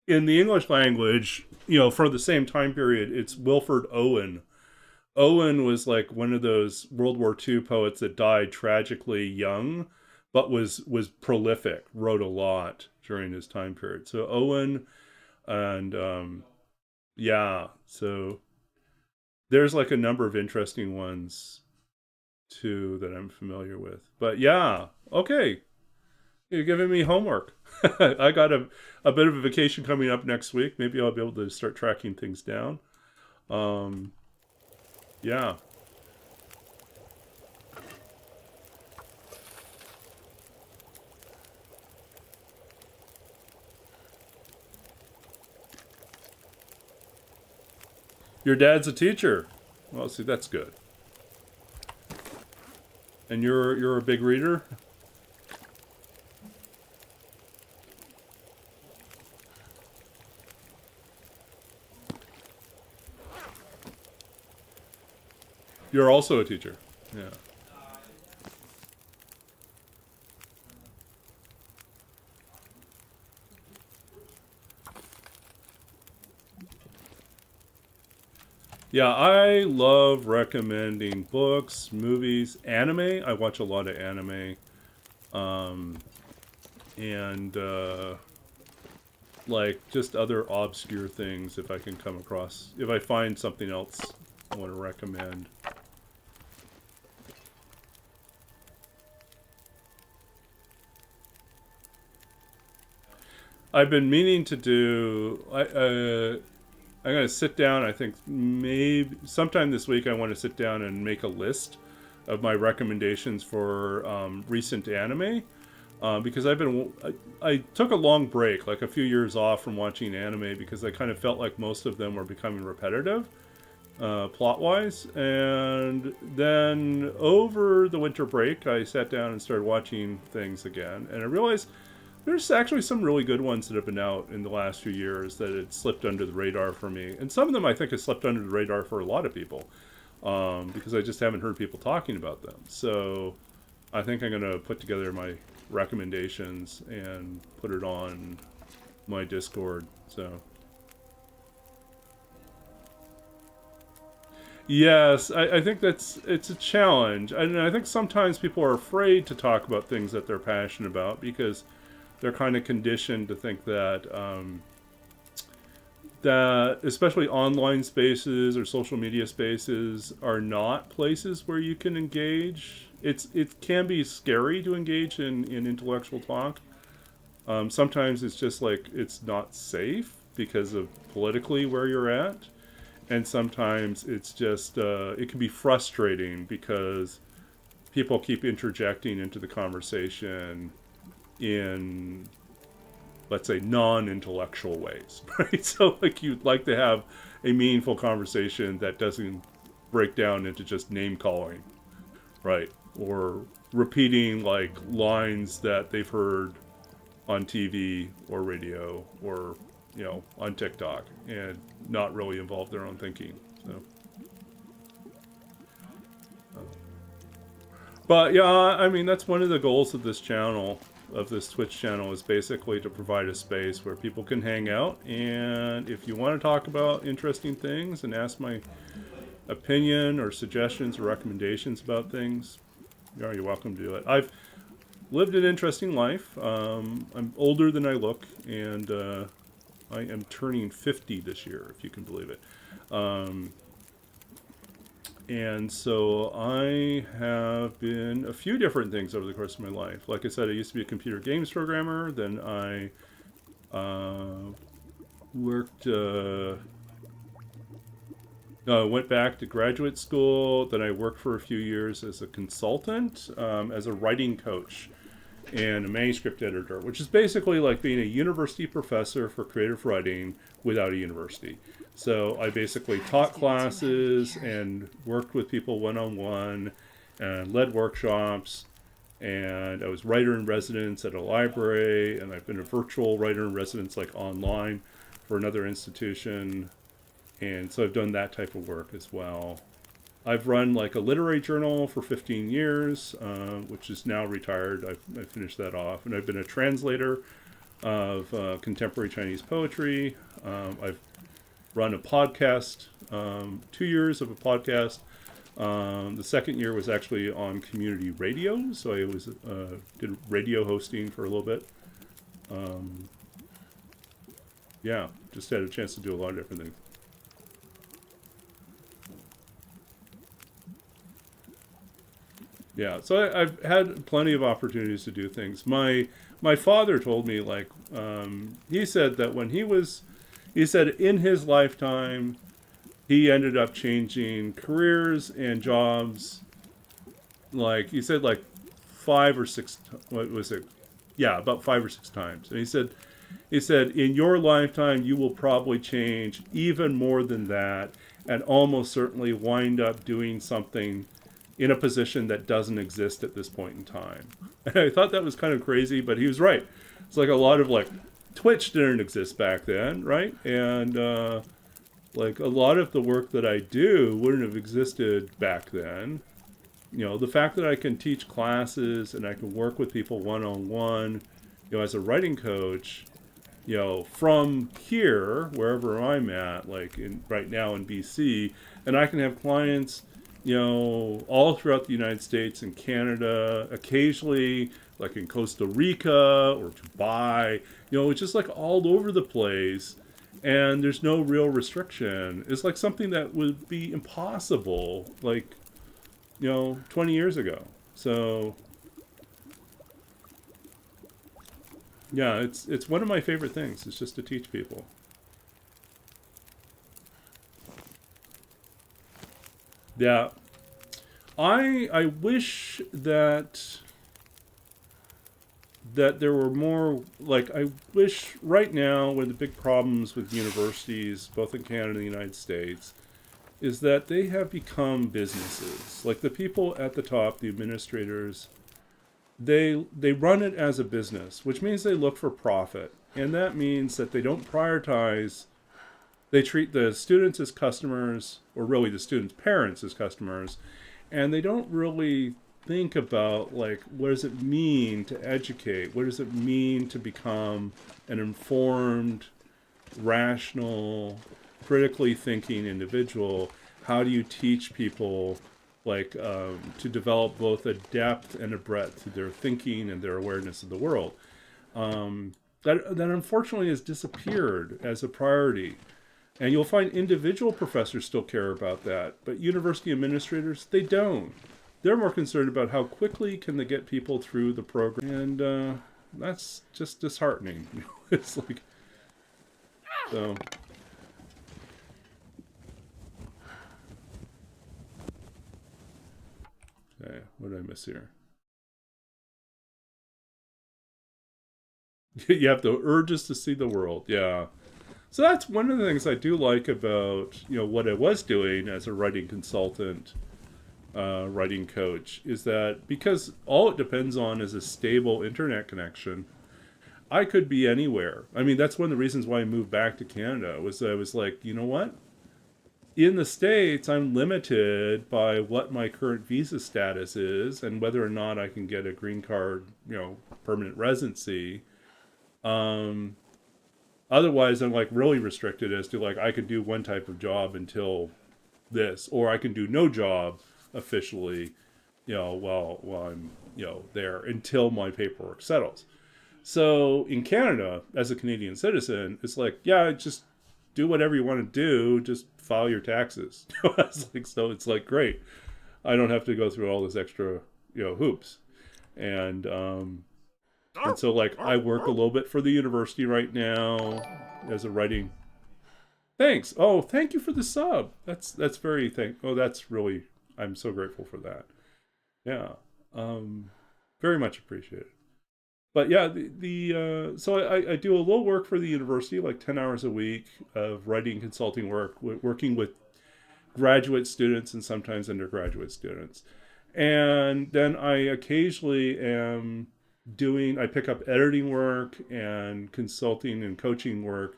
in the English language, for the same time period, it's Wilfred Owen. Owen was like one of those World War II poets that died tragically young, but was prolific, wrote a lot during his time period. So Owen and yeah, so there's like a number of interesting ones too that I'm familiar with. But yeah, okay, you're giving me homework. I got a bit of a vacation coming up next week. Maybe I'll be able to start tracking things down. Um, yeah. Your dad's a teacher. Well, see, that's good. And you're a big reader? You're also a teacher. Yeah. Yeah, I love recommending books, movies, anime. I watch a lot of anime. Um, and like just other obscure things if I can come across. If I find something else I want to recommend. I've been meaning to do. I'm gonna sit down. I think maybe sometime this week I want to sit down and make a list of my recommendations for recent anime. Because I took a long break, like a few years off from watching anime because I kind of felt like most of them were becoming repetitive, plot wise. And then over the winter break, I sat down and started watching things again, and I realized there's actually some really good ones that have been out in the last few years that had slipped under the radar for me. And some of them I think have slipped under the radar for a lot of people because I just haven't heard people talking about them. So I think I'm going to put together my recommendations and put it on my Discord. So yes, I think it's a challenge. And I think sometimes people are afraid to talk about things that they're passionate about because they're kind of conditioned to think that especially online spaces or social media spaces are not places where you can engage. It can be scary to engage in intellectual talk. Sometimes it's just like it's not safe because of politically where you're at, and sometimes it's just it can be frustrating because people keep interjecting into the conversation in, let's say, non-intellectual ways, right? So like you'd like to have a meaningful conversation that doesn't break down into just name calling, right? Or repeating like lines that they've heard on TV or radio or on TikTok and not really involve their own thinking. So but yeah, I mean that's one of the goals of this channel, of this Twitch channel, is basically to provide a space where people can hang out, and if you want to talk about interesting things and ask my opinion or suggestions or recommendations about things, you're welcome to do it. I've lived an interesting life. I'm older than I look, and I am turning 50 this year, if you can believe it. And so I have been a few different things over the course of my life. Like I said, I used to be a computer games programmer. Then I worked, went back to graduate school. Then I worked for a few years as a consultant, as a writing coach and a manuscript editor, which is basically like being a university professor for creative writing without a university. So I basically taught classes and worked with people one-on-one and led workshops. And I was writer in residence at a library, and I've been a virtual writer in residence, like online, for another institution. And so I've done that type of work as well. I've run like a literary journal for 15 years, which is now retired. I finished that off. And I've been a translator of contemporary Chinese poetry. I've run a podcast, 2 years of a podcast. The second year was actually on community radio, so I was did radio hosting for a little bit. Yeah, just had a chance to do a lot of different things. Yeah, so I've had plenty of opportunities to do things. My father told me, like, he said that he said in his lifetime, he ended up changing careers and jobs, like, he said, like 5 or 6, what was it? Yeah, about 5 or 6 times. And he said, in your lifetime, you will probably change even more than that, and almost certainly wind up doing something in a position that doesn't exist at this point in time. And I thought that was kind of crazy, but he was right. It's like a lot of, like, Twitch didn't exist back then, right? And like a lot of the work that I do wouldn't have existed back then. You know, the fact that I can teach classes and I can work with people one-on-one, you know, as a writing coach, you know, from here, wherever I'm at, like right now in BC, and I can have clients, you know, all throughout the United States and Canada, occasionally like in Costa Rica or Dubai, you know, it's just like all over the place, and there's no real restriction. It's like something that would be impossible, like, you know, 20 years ago. So yeah, it's one of my favorite things. It's just to teach people. Yeah, I wish that there were more, like, I wish right now, one of the big problems with universities, both in Canada and the United States, is that they have become businesses. Like the people at the top, the administrators, they run it as a business, which means they look for profit. And that means that they don't prioritize, they treat the students as customers, or really the students' parents as customers, and they don't really think about, like, what does it mean to educate? What does it mean to become an informed, rational, critically thinking individual? How do you teach people, like, to develop both a depth and a breadth to their thinking and their awareness of the world? That unfortunately has disappeared as a priority. And you'll find individual professors still care about that, but university administrators, they don't. They're more concerned about how quickly can they get people through the program, and that's just disheartening. It's like, so. Okay, what did I miss here? You have the urges to see the world, yeah. So that's one of the things I do like about, you know, what I was doing as a writing consultant, writing coach, is that because all it depends on is a stable internet connection, I could be anywhere. I mean, that's one of the reasons why I moved back to Canada, was I was like, you know what? In the States, I'm limited by what my current visa status is and whether or not I can get a green card, you know, permanent residency. Otherwise, I'm like really restricted as to, like, I could do one type of job until this, or I can do no job officially, you know, while I'm, you know, there until my paperwork settles. So in Canada, as a Canadian citizen, it's like, yeah, just do whatever you want to do, just file your taxes. It's like, so it's like, great, I don't have to go through all this extra, you know, hoops. And so, like, I work a little bit for the university right now as a writing. Thanks. Oh, thank you for the sub. That's very oh, that's really, I'm so grateful for that. Yeah. Very much appreciated. But yeah, so I do a little work for the university, like 10 hours a week of writing consulting work, working with graduate students and sometimes undergraduate students. And then I occasionally am I pick up editing work and consulting and coaching work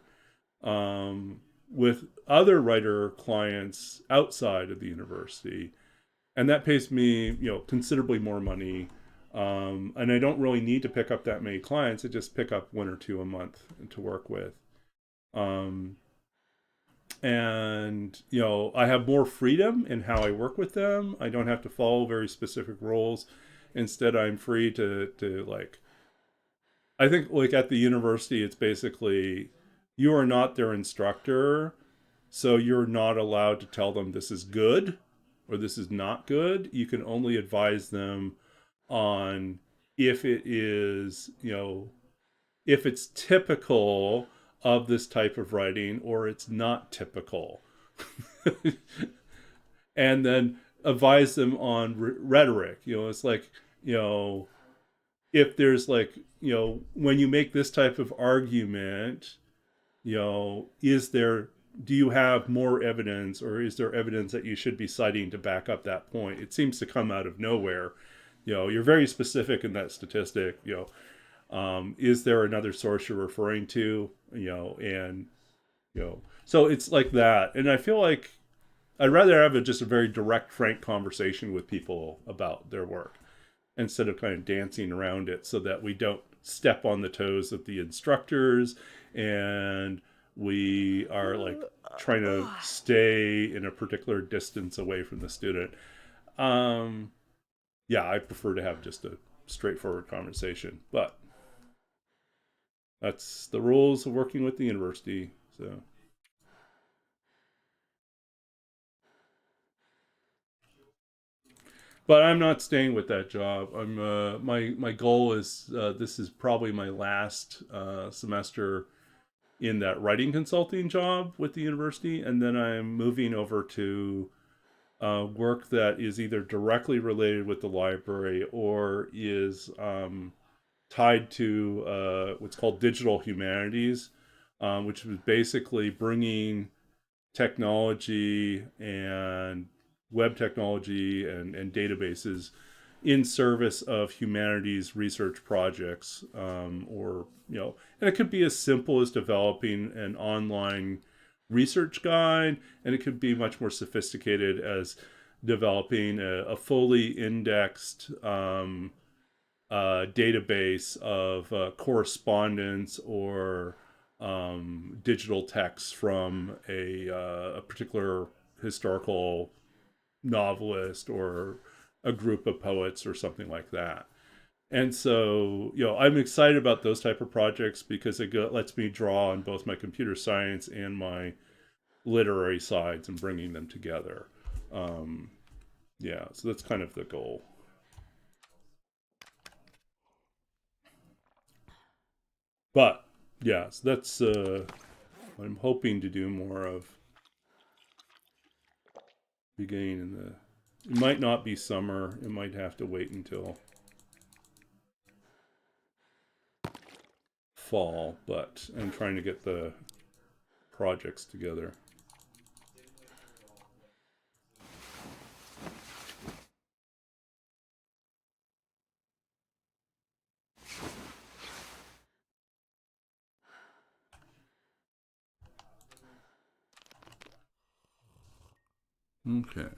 with other writer clients outside of the university. And that pays me, considerably more money. And I don't really need to pick up that many clients. I just pick up one or two a month to work with. Um, and I have more freedom in how I work with them. I don't have to follow very specific rules. Instead, I'm free to like, I think like at the university it's basically you are not their instructor, so you're not allowed to tell them this is good or this is not good. You can only advise them on if it is, if it's typical of this type of writing or it's not typical. And then advise them on rhetoric. It's like, if there's like, when you make this type of argument, is there, do you have more evidence or is there evidence that you should be citing to back up that point? It seems to come out of nowhere. You're very specific in that statistic. Is there another source you're referring to? And so it's like that. And I feel like I'd rather have just a very direct, frank conversation with people about their work instead of kind of dancing around it, so that we don't step on the toes of the instructors and we are like trying to stay in a particular distance away from the student. Yeah, I prefer to have just a straightforward conversation, but that's the rules of working with the university. So, but I'm not staying with that job. My goal is this is probably my last semester in that writing consulting job with the university, and then I'm moving over to work that is either directly related with the library or is tied to what's called digital humanities, which is basically bringing technology and web technology and databases in service of humanities research projects, or and it could be as simple as developing an online research guide, and it could be much more sophisticated as developing a fully indexed database of correspondence or digital texts from a particular historical novelist or a group of poets or something like that. And so, I'm excited about those type of projects because it lets me draw on both my computer science and my literary sides and bringing them together. Um, yeah, so that's kind of the goal. But yeah, so that's what I'm hoping to do more of beginning in the. It might not be summer. It might have to wait until fall, but I'm trying to get the projects together. Okay.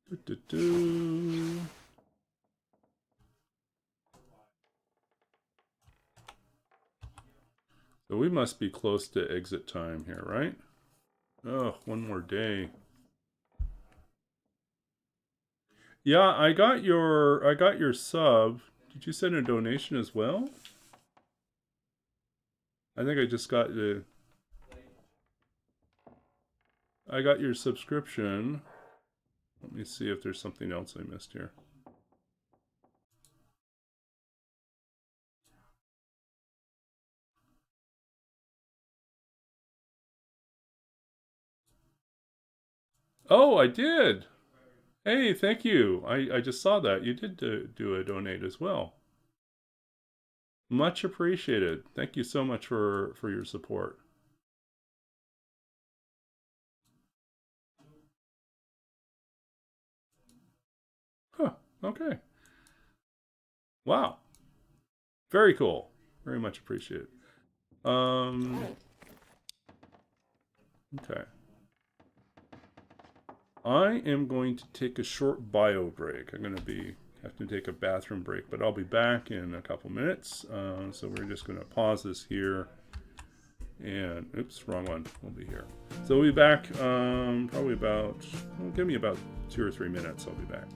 Do-do-do. So we must be close to exit time here, right? Oh, one more day. Yeah, I got your sub. Did you send a donation as well? I think I just got the. I got your subscription. Let me see if there's something else I missed here. Oh, I did. Hey, thank you. I just saw that. You did do a donate as well. Much appreciated. Thank you so much for your support. Huh. Okay. Wow. Very cool. Very much appreciated. Okay. I am going to take a short bio break. I'm going to have to take a bathroom break, but I'll be back in a couple minutes. So we're just going to pause this here. And oops, wrong one. We'll be here. So we'll be back probably about, well, give me about 2 or 3 minutes. I'll be back.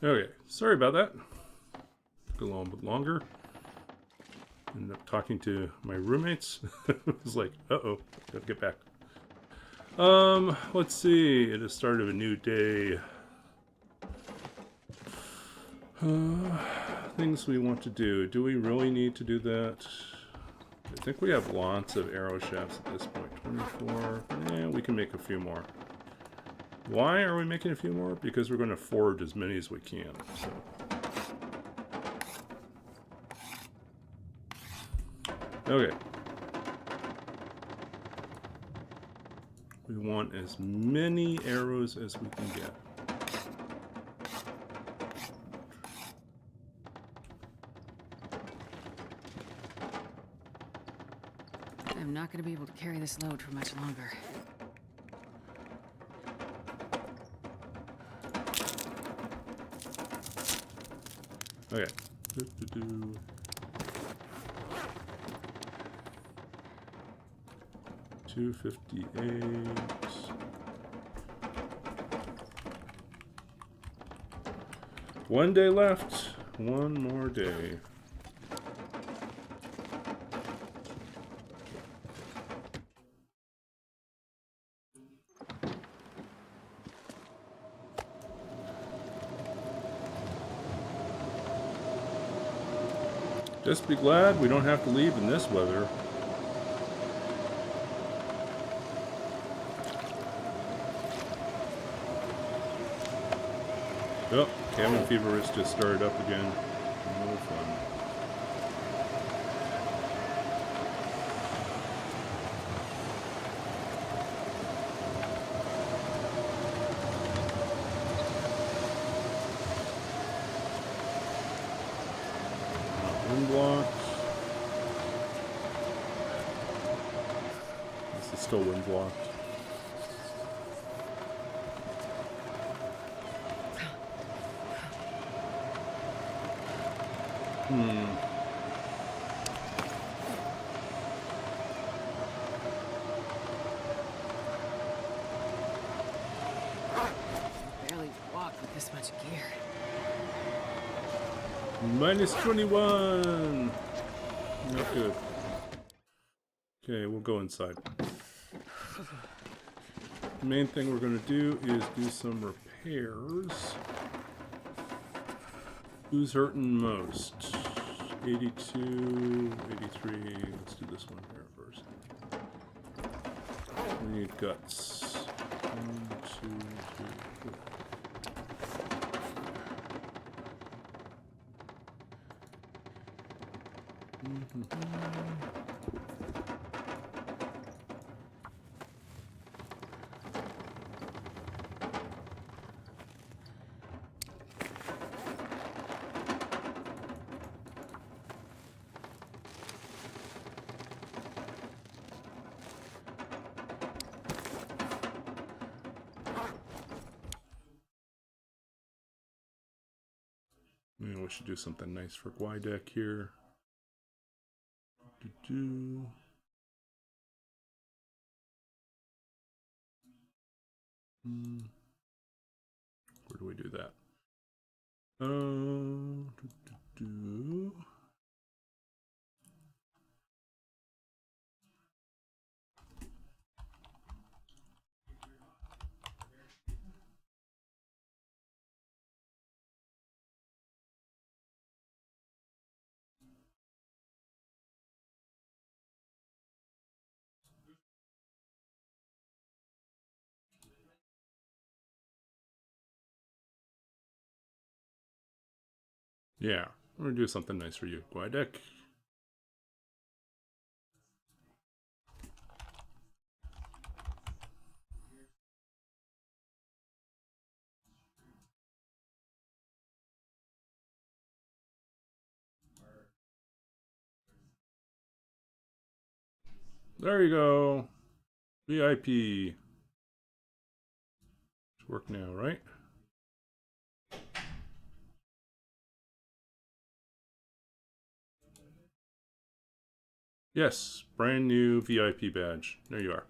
Okay, sorry about that. Took a little bit longer. Ended up talking to my roommates. It was like, uh-oh, gotta get back. Let's see. It is start of a new day. Things we want to do. Do we really need to do that? I think we have lots of arrow shafts at this point. 24. Yeah, we can make a few more. Why are we making a few more? Because we're going to forge as many as we can. So. Okay. We want as many arrows as we can get.
I'm not going to be able to carry this load for much longer.
Okay. Doo-doo-doo. $258. One day left. One more day. Just be glad we don't have to leave in this weather. Oh, cabin fever has just started up again. No fun. Wind block. This is still wind blocked.
Barely walk with this much gear.
Minus 21! Not good. Okay, we'll go inside. The main thing we're going to do is do some repairs. Who's hurting most? 82, 83. Let's do this one here first. We need guts. 1, 2, 3, 4. Maybe we should do something nice for Gwydek here. Do-do. Where do we do that? Do-do-do. Yeah, we're gonna do something nice for you, Gwydek. There you go. VIP. It's work now, right? Yes, brand new VIP badge. There you are.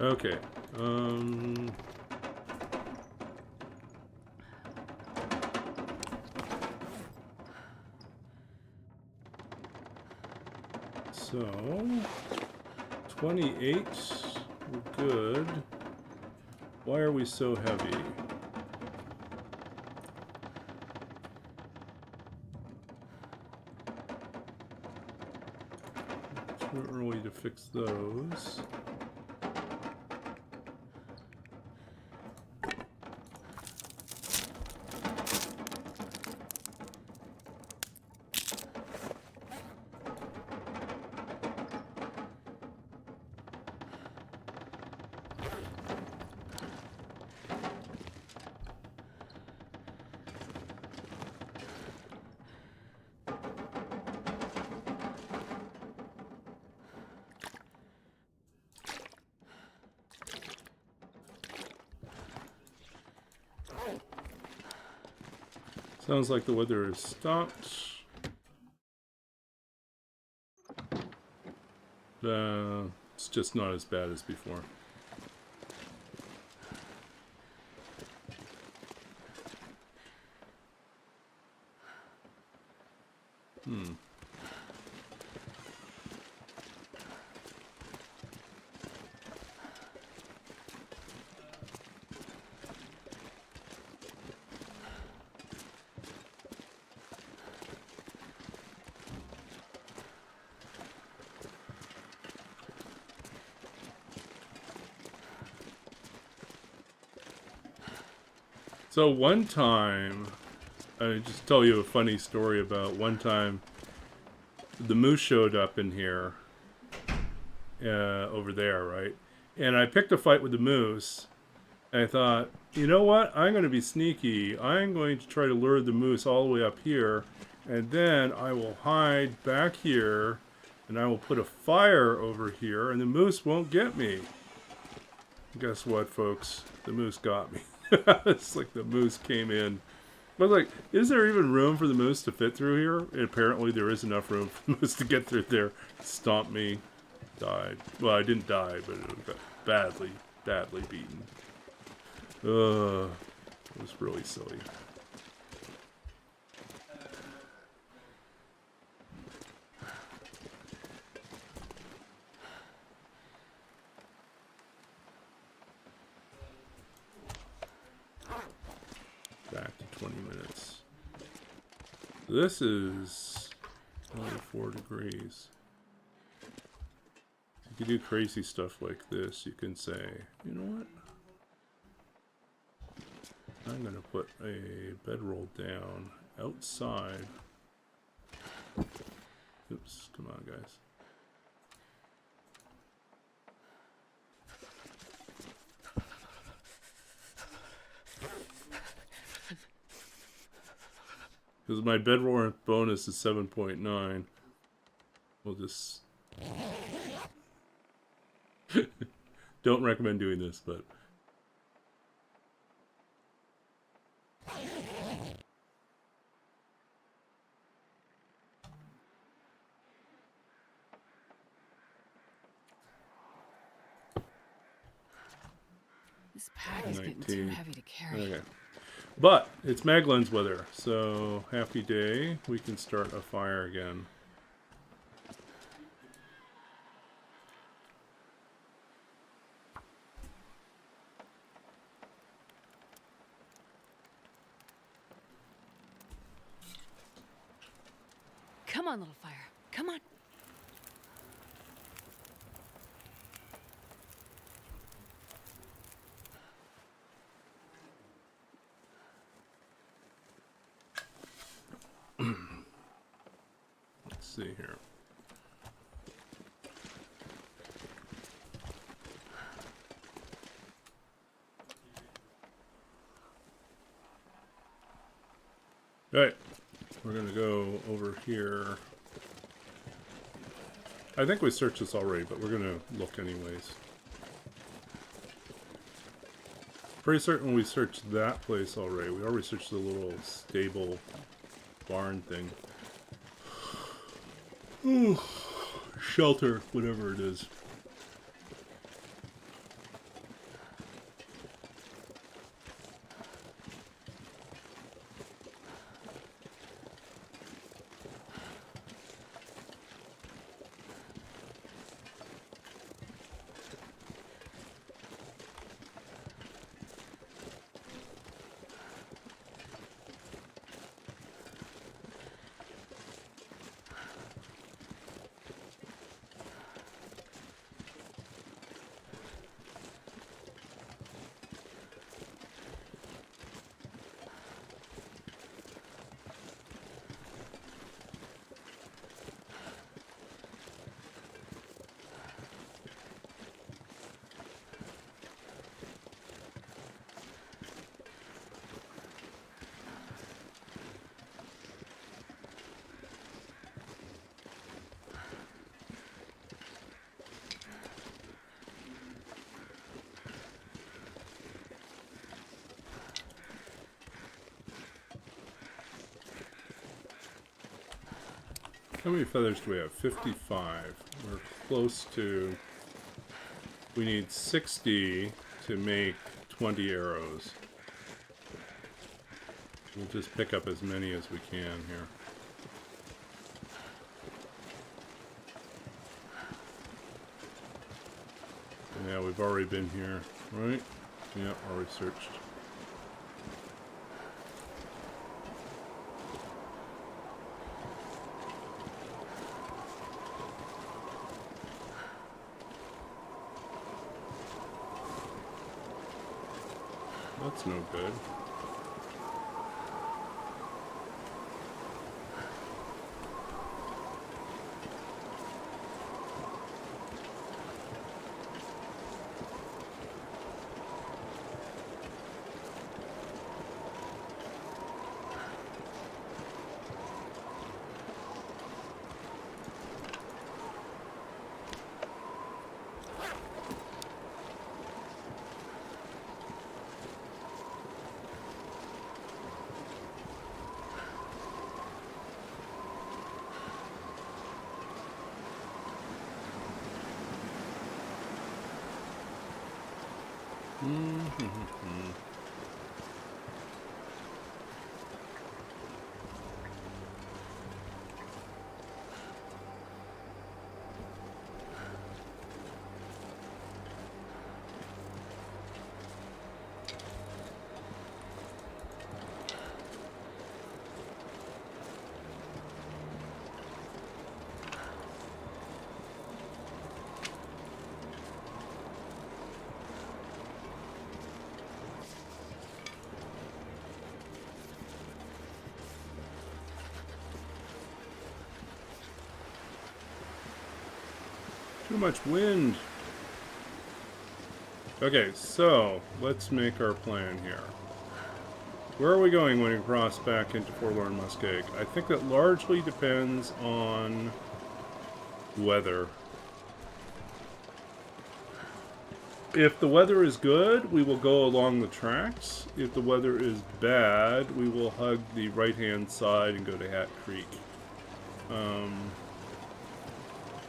Okay. So 28. We're good. Why are we so heavy? Too early to fix those. Sounds like the weather has stopped. It's just not as bad as before. So one time, I just tell you a funny story about one time the moose showed up in here, over there, right? And I picked a fight with the moose, and I thought, you know what? I'm going to be sneaky. I'm going to try to lure the moose all the way up here, and then I will hide back here, and I will put a fire over here, and the moose won't get me. Guess what, folks? The moose got me. It's like the moose came in. I was like, is there even room for the moose to fit through here? And apparently there is enough room for the moose to get through there. Stomped me. Died. Well, I didn't die, but it got badly beaten. It was really silly. Back to 20 minutes. This is only 4 degrees. You can do crazy stuff like this. You can say, you know what? I'm going to put a bedroll down outside. Oops, come on, guys. Because my bedroll bonus is 7.9. We'll just... Don't recommend doing this, but...
This pack is getting too heavy to carry.
Okay. But it's Maglen's weather, so happy day. We can start a fire again.
Come on, little fire. Come on.
Let's see here. Right. We're gonna go over here. I think we searched this already, but we're gonna look anyways. Pretty certain we searched that place already. We already searched the little stable barn thing. Ooh, shelter, whatever it is. How many feathers do we have? 55. We're close to... We need 60 to make 20 arrows. We'll just pick up as many as we can here. Yeah, we've already been here, right? Yeah, already searched. That's no good. Too much wind. Okay, so let's make our plan here. Where are we going when we cross back into Forlorn Muskeg? I think that largely depends on weather. If the weather is good, we will go along the tracks. If the weather is bad, we will hug the right-hand side and go to Hat Creek.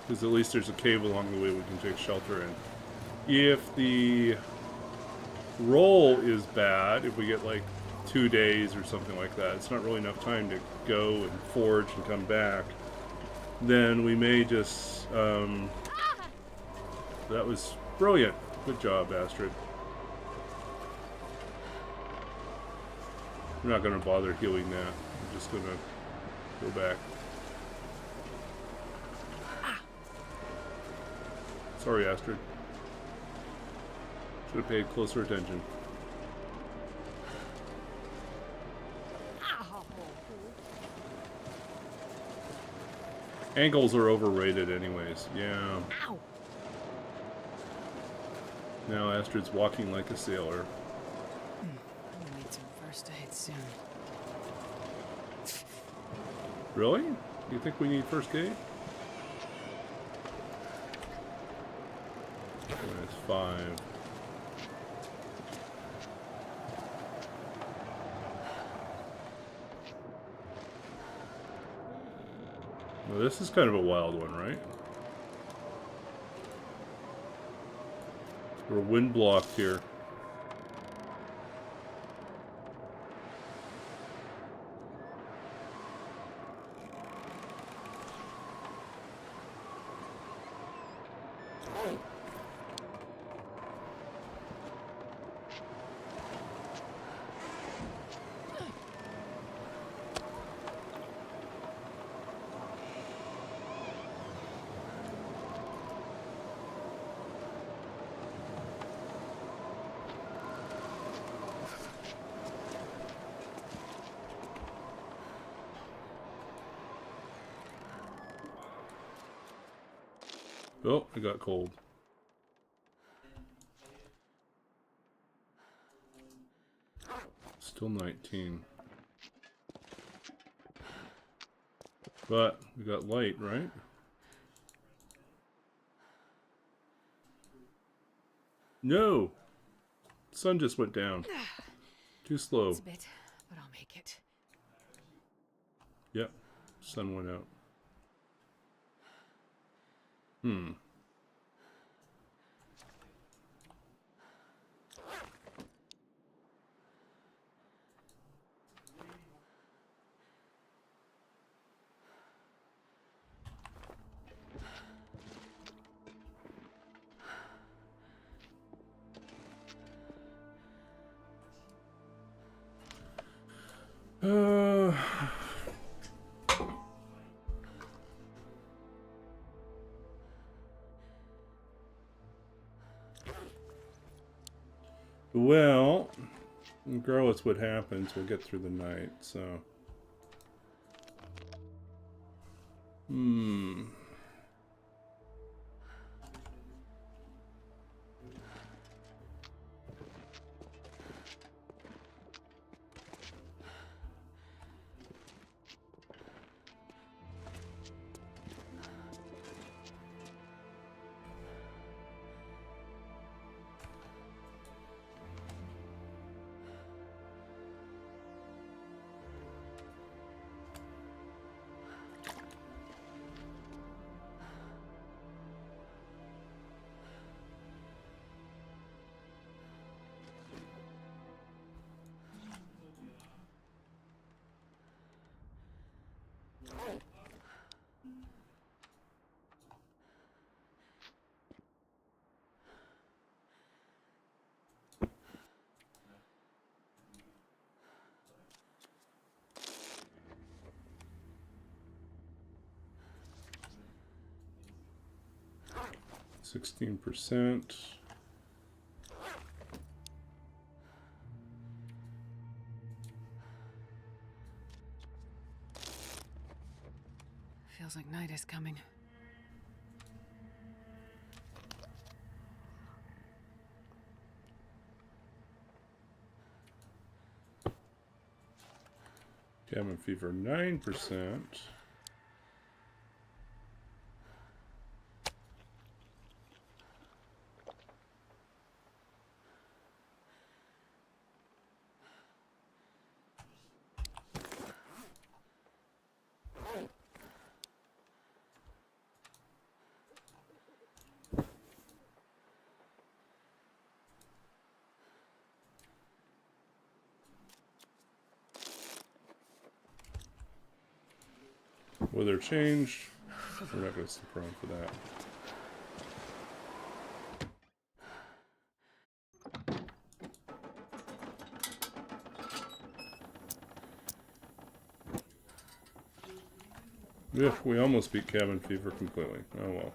Because at least there's a cave along the way we can take shelter in. If the roll is bad, if we get like 2 days or something like that, it's not really enough time to go and forage and come back, then we may just... that was brilliant. Good job, Astrid. I'm not going to bother healing that. I'm just going to go back. Sorry, Astrid. Should have paid closer attention. Ankles are overrated anyways. Yeah.
Ow.
Now Astrid's walking like a sailor.
I'm gonna need some first aid soon.
Really? You think we need first aid? That's 5. Well, this is kind of a wild one, right? We're wind blocked here. Oh, I got cold. Still 19. But we got light, right? No! Sun just went down. Too slow.
It's a bit, but I'll make it.
Yep. Sun went out. Hmm. Uh, well, regardless what happens, we'll get through the night, so. Hmm. %.
Feels like night is coming.
Cabin fever 9%. Weather change. We're not going to stick around for that. Yeah, we almost beat cabin fever completely. Oh well.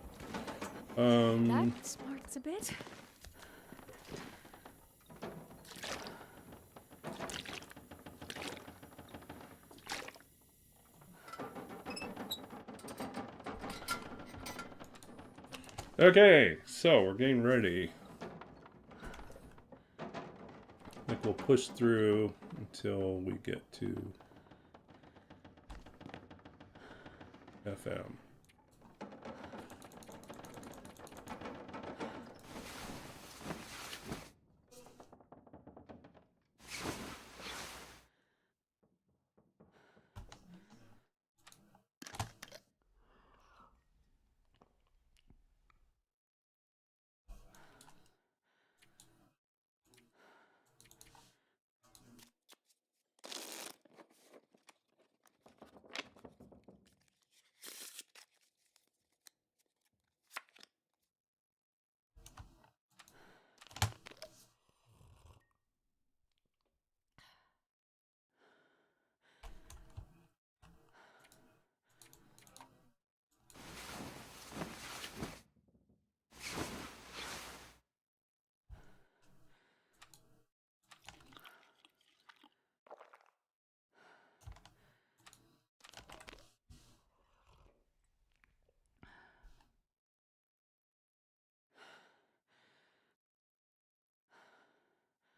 That smarts a bit.
Okay, so we're getting ready. I think we'll push through until we get to FM.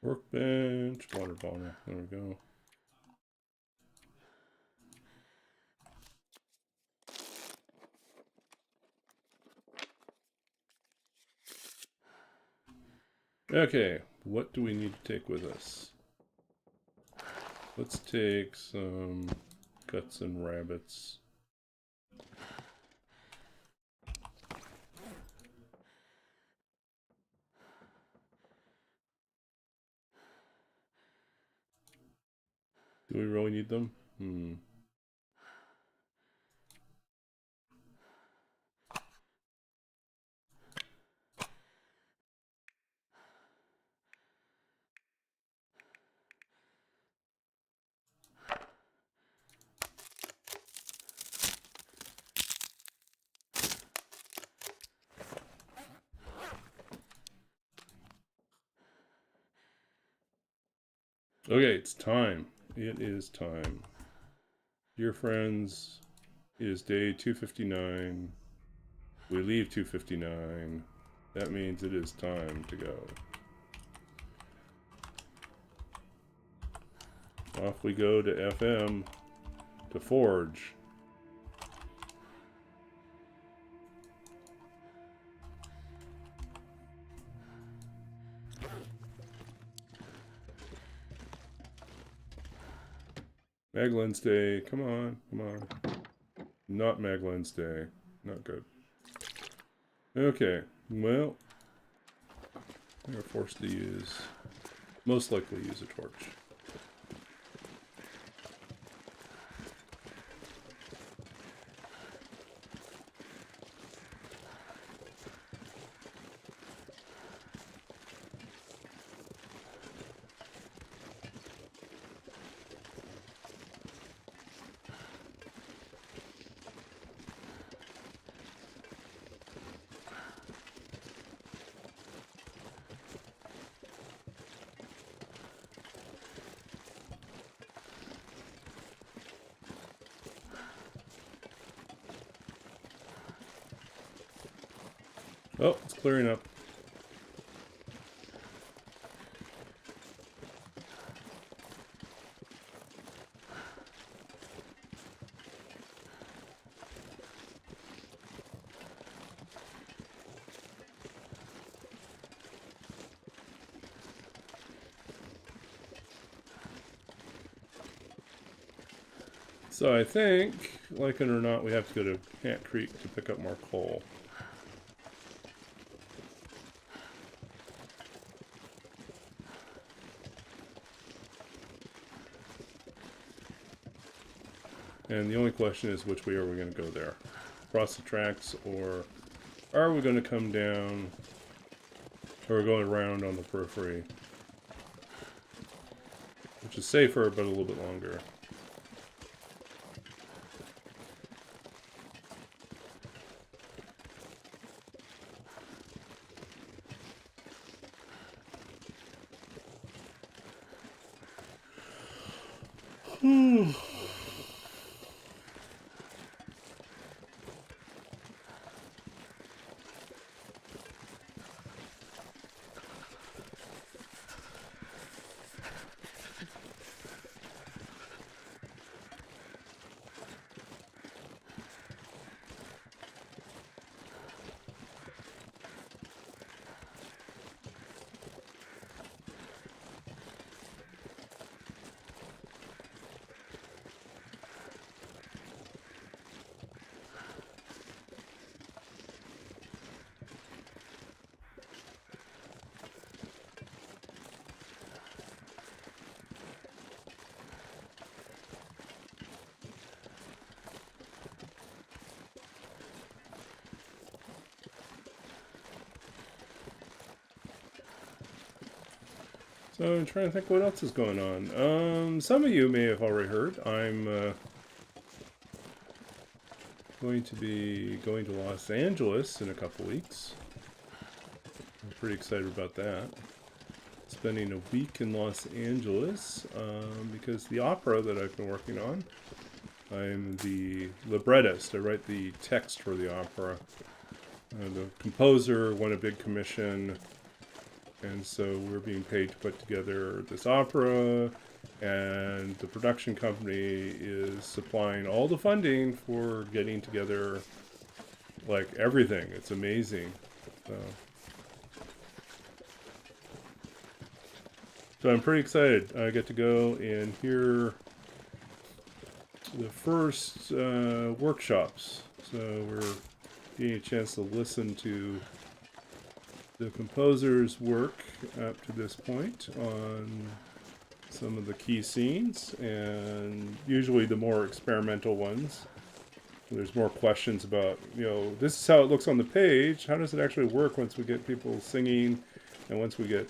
Workbench, water bottle. There we go. Okay, what do we need to take with us? Let's take some guts and rabbits. Do we really need them? Okay, it's time. It is time. Dear friends, it is day 259. We leave 259. That means it is time to go. Off we go to FM to forge. Maglen's Day. Come on, come on. Not Maglen's Day. Not good. Okay, well, we're forced to use, most likely use a torch. Oh, it's clearing up. So I think, like it or not, we have to go to Hat Creek to pick up more coal. And the only question is, which way are we going to go there? Across the tracks, or are we going to come down, or going around on the periphery? Which is safer, but a little bit longer. So I'm trying to think what else is going on. Some of you may have already heard. I'm going to be going to Los Angeles in a couple weeks. I'm pretty excited about that. Spending a week in Los Angeles because the opera that I've been working on, I'm the librettist. I write the text for the opera. The composer won a big commission, and so we're being paid to put together this opera, and the production company is supplying all the funding for getting together, like, everything. It's amazing. So I'm pretty excited. I get to go and hear the first workshops. So we're getting a chance to listen to the composer's work up to this point on some of the key scenes, and usually the more experimental ones. There's more questions about, this is how it looks on the page. How does it actually work once we get people singing, and once we get,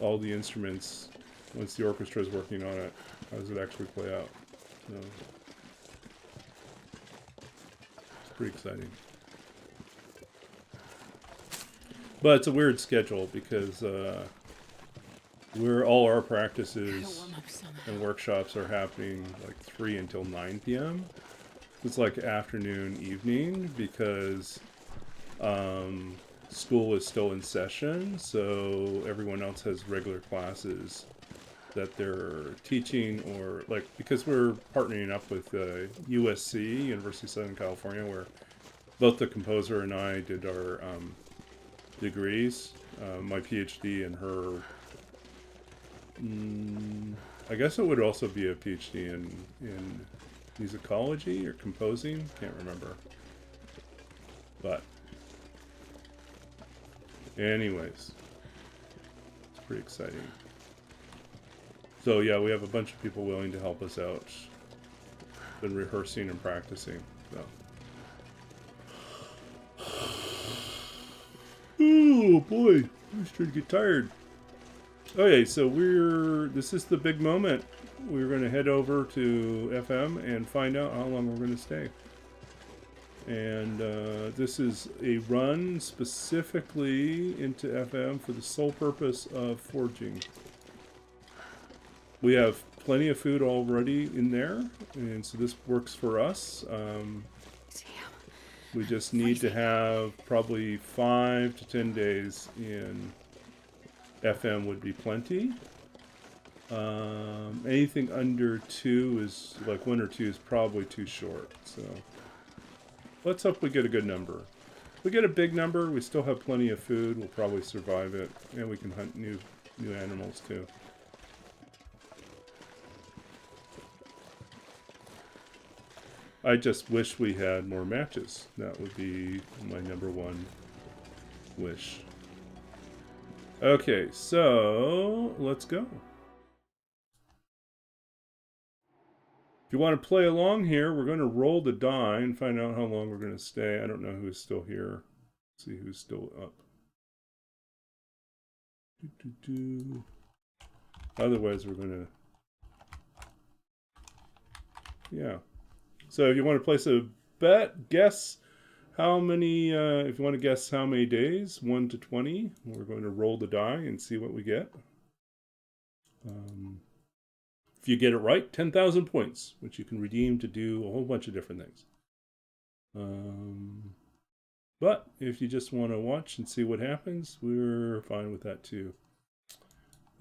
all the instruments, once the orchestra is working on it, how does it actually play out? It's pretty exciting. But it's a weird schedule because all our practices and workshops are happening like 3 until 9 p.m. It's like afternoon, evening, because school is still in session, so everyone else has regular classes that they're teaching, or like, because we're partnering up with USC, University of Southern California, where both the composer and I did our degrees, my PhD and her, I guess it would also be a PhD in musicology or composing, can't remember. But anyways, it's pretty exciting. So yeah, we have a bunch of people willing to help us out. Been rehearsing and practicing, so. Oh boy, I'm starting to get tired. Okay, so this is the big moment. We're going to head over to FM and find out how long we're going to stay. And this is a run specifically into FM for the sole purpose of forging. We have plenty of food already in there, and so this works for us. We just need to have probably 5 to 10 days in FM would be plenty. Anything under 2 is, like 1 or 2 is probably too short. So let's hope we get a good number. If we get a big number, we still have plenty of food. We'll probably survive it, and we can hunt new animals too. I just wish we had more matches. That would be my #1 wish. Okay, so let's go. If you want to play along here, we're going to roll the die and find out how long we're going to stay. I don't know who's still here. Let's see who's still up. Otherwise, we're going to... Yeah. So if you want to place a bet, guess how many, if you want to guess how many days, 1 to 20, we're going to roll the die and see what we get. If you get it right, 10,000 points, which you can redeem to do a whole bunch of different things. But if you just want to watch and see what happens, we're fine with that too.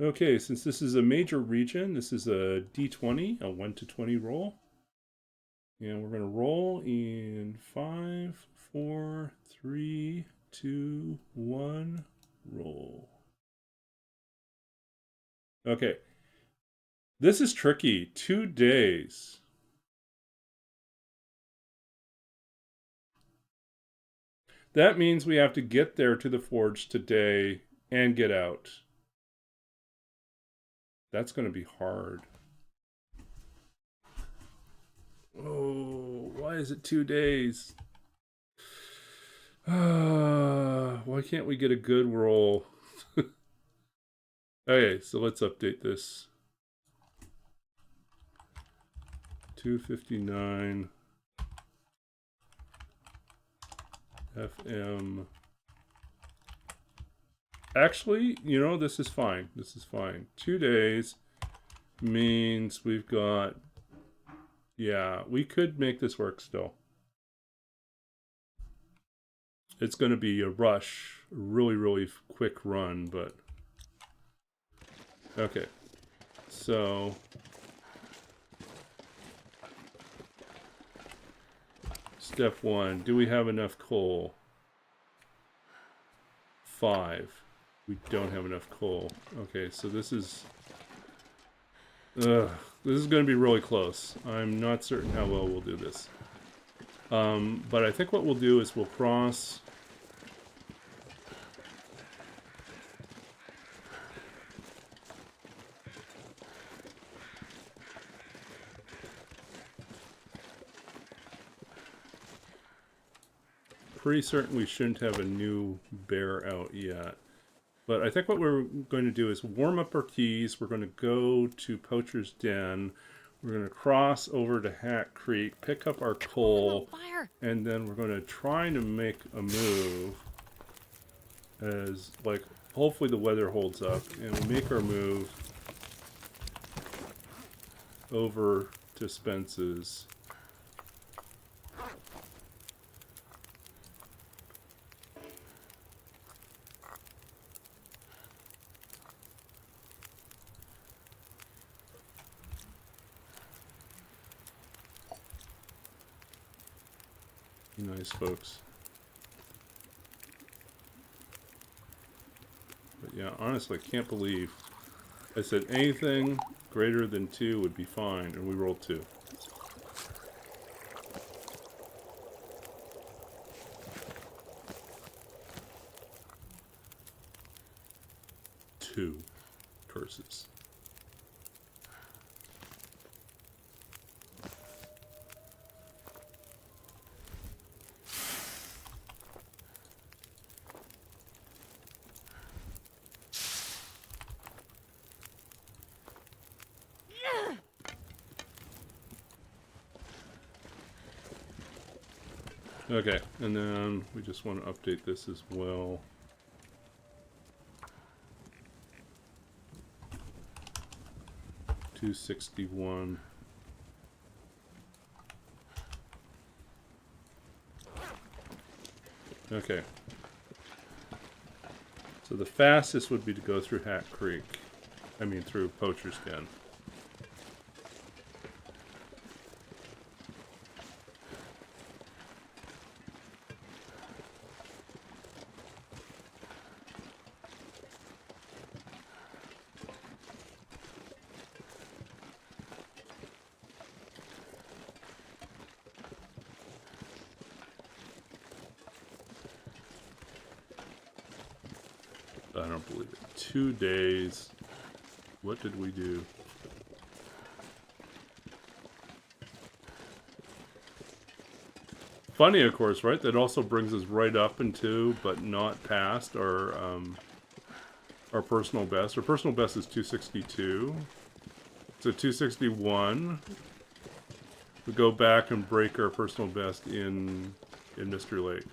Okay, since this is a major region, this is a D20, a 1 to 20 roll. And we're going to roll in 5, 4, 3, 2, 1, roll. Okay. This is tricky. 2 days. That means we have to get there to the forge today and get out. That's going to be hard. Oh, why is it 2 days? Why can't we get a good roll? Okay, so let's update this. 259 FM. Actually, this is fine. This is fine. 2 days means we've got... Yeah, we could make this work still. It's going to be a rush, a really, really quick run, but... Okay, so... Step 1, do we have enough coal? 5. We don't have enough coal. Okay, so this is... this is going to be really close. I'm not certain how well we'll do this. But I think what we'll do is we'll cross... pretty certain we shouldn't have a new bear out yet. But I think what we're going to do is warm up our keys. We're going to go to Poacher's Den. We're going to cross over to Hat Creek, pick up our coal, and then we're going to try to make a move as, like, hopefully the weather holds up, and we'll make our move over to Spences. Nice, folks. But yeah, honestly, I can't believe I said anything greater than 2 would be fine, and we rolled 2. Two curses. Okay, and then we just want to update this as well. $261. Okay. So the fastest would be to go through Hat Creek. I mean through Poacher's Den. I don't believe it. 2 days. What did we do? Funny, of course, right? That also brings us right up into, but not past our personal best. Our personal best is 262. So 261. We go back and break our personal best in Mystery Lake.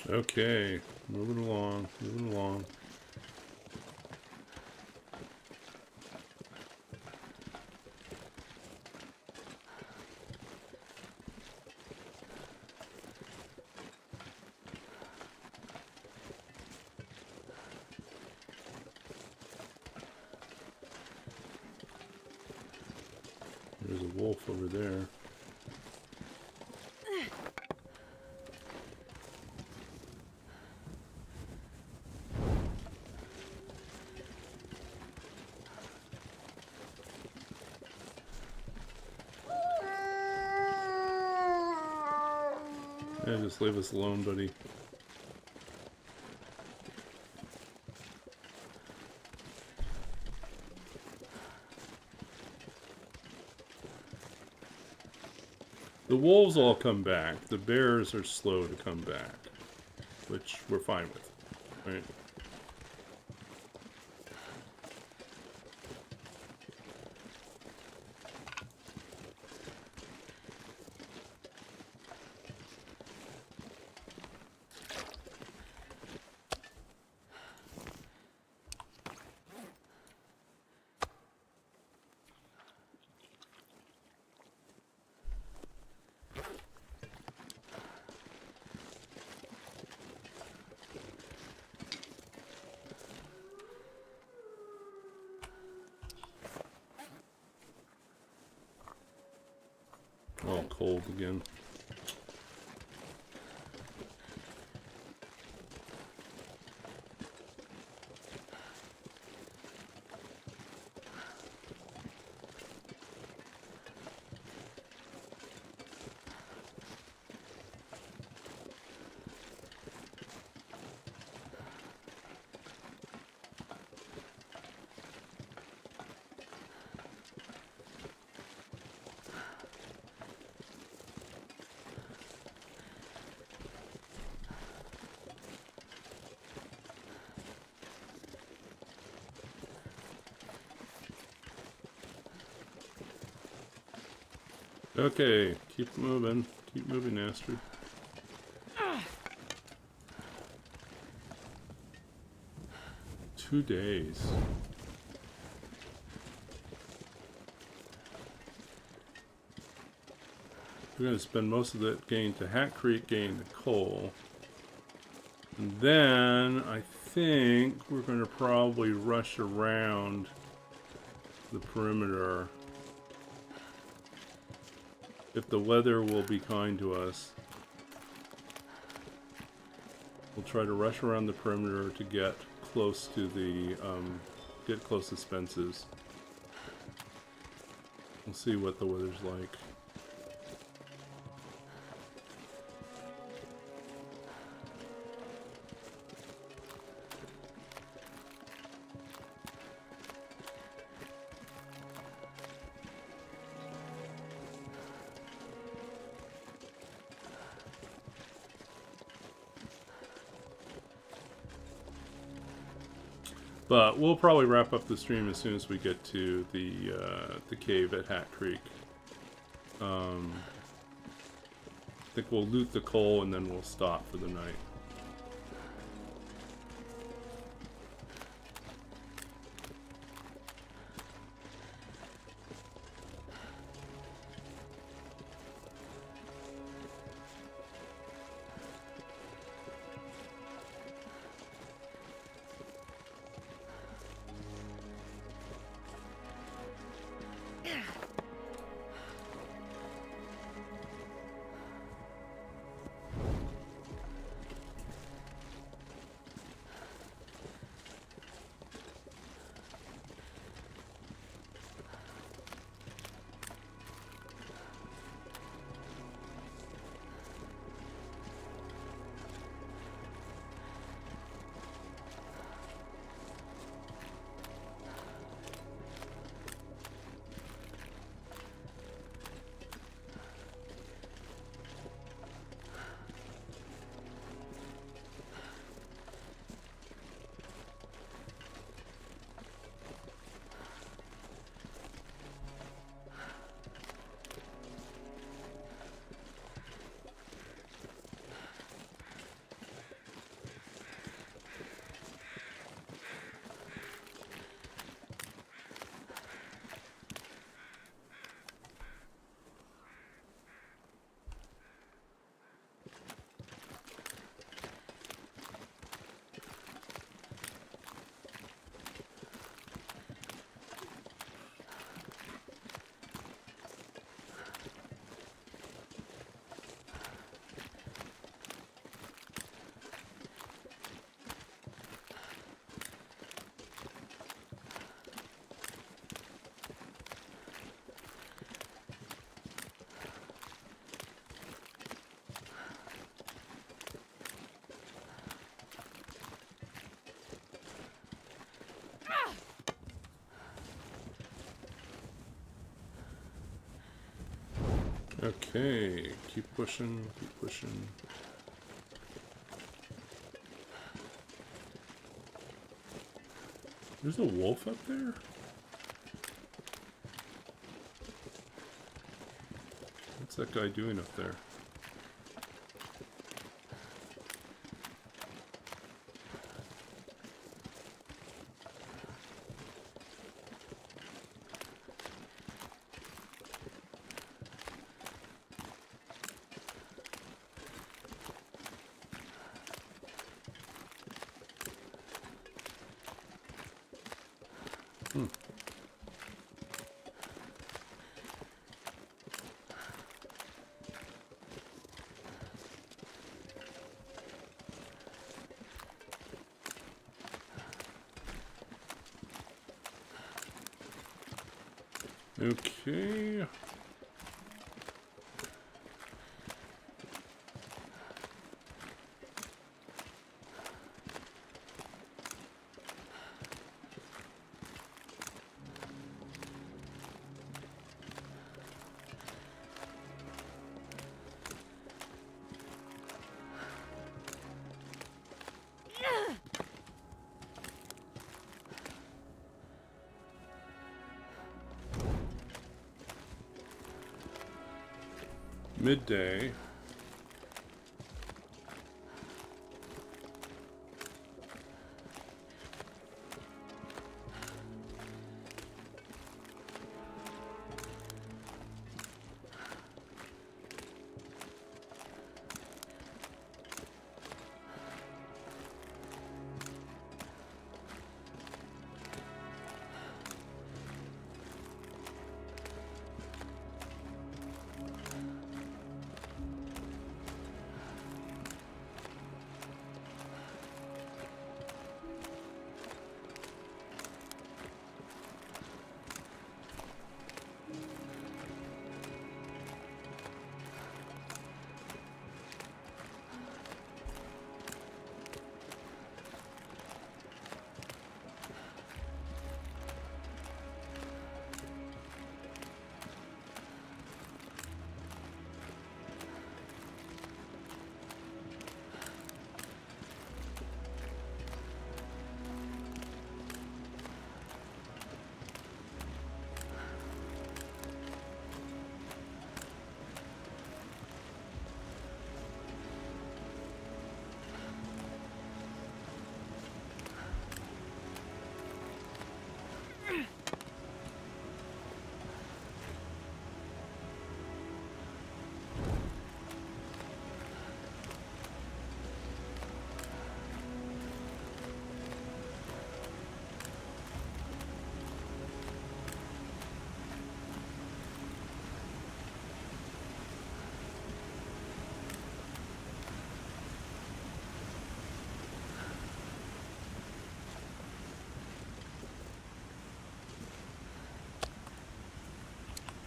Okay, moving along, moving along. There's a wolf over there. Yeah, just leave us alone, buddy. The wolves all come back. The bears are slow to come back, which we're fine with, right? All cold again. Okay, keep moving. Keep moving, Astrid. Two days. We're going to spend most of that getting to Hat Creek, getting the coal. And then, I think we're going to probably rush around the perimeter. If the weather will be kind to us. We'll try to rush around the perimeter to get close to the, get close to Spences. We'll see what the weather's like. But we'll probably wrap up the stream as soon as we get to the cave at Hat Creek. I think we'll loot the coal and then we'll stop for the night. Okay, keep pushing, keep pushing. There's a wolf up there? What's that guy doing up there? Okay. Midday.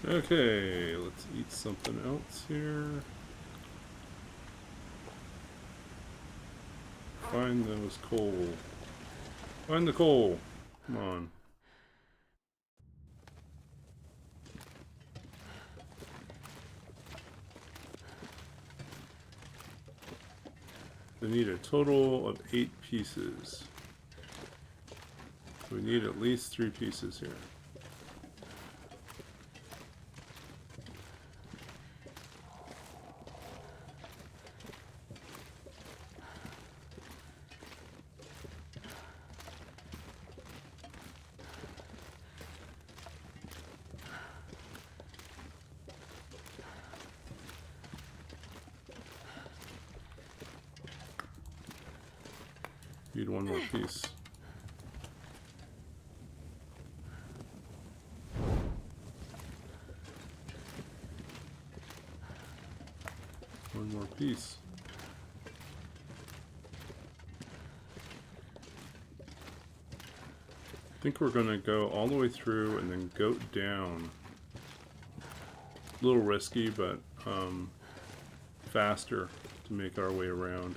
Okay, let's eat something else here. Find those coal. Find the coal. Come on. They need a total of 8 pieces. So we need at least 3 pieces here. Need one more piece. One more piece. I think we're gonna go all the way through and then goat down. A little risky, but faster to make our way around.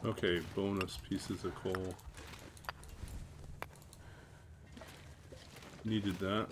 Okay, bonus pieces of coal. Needed that.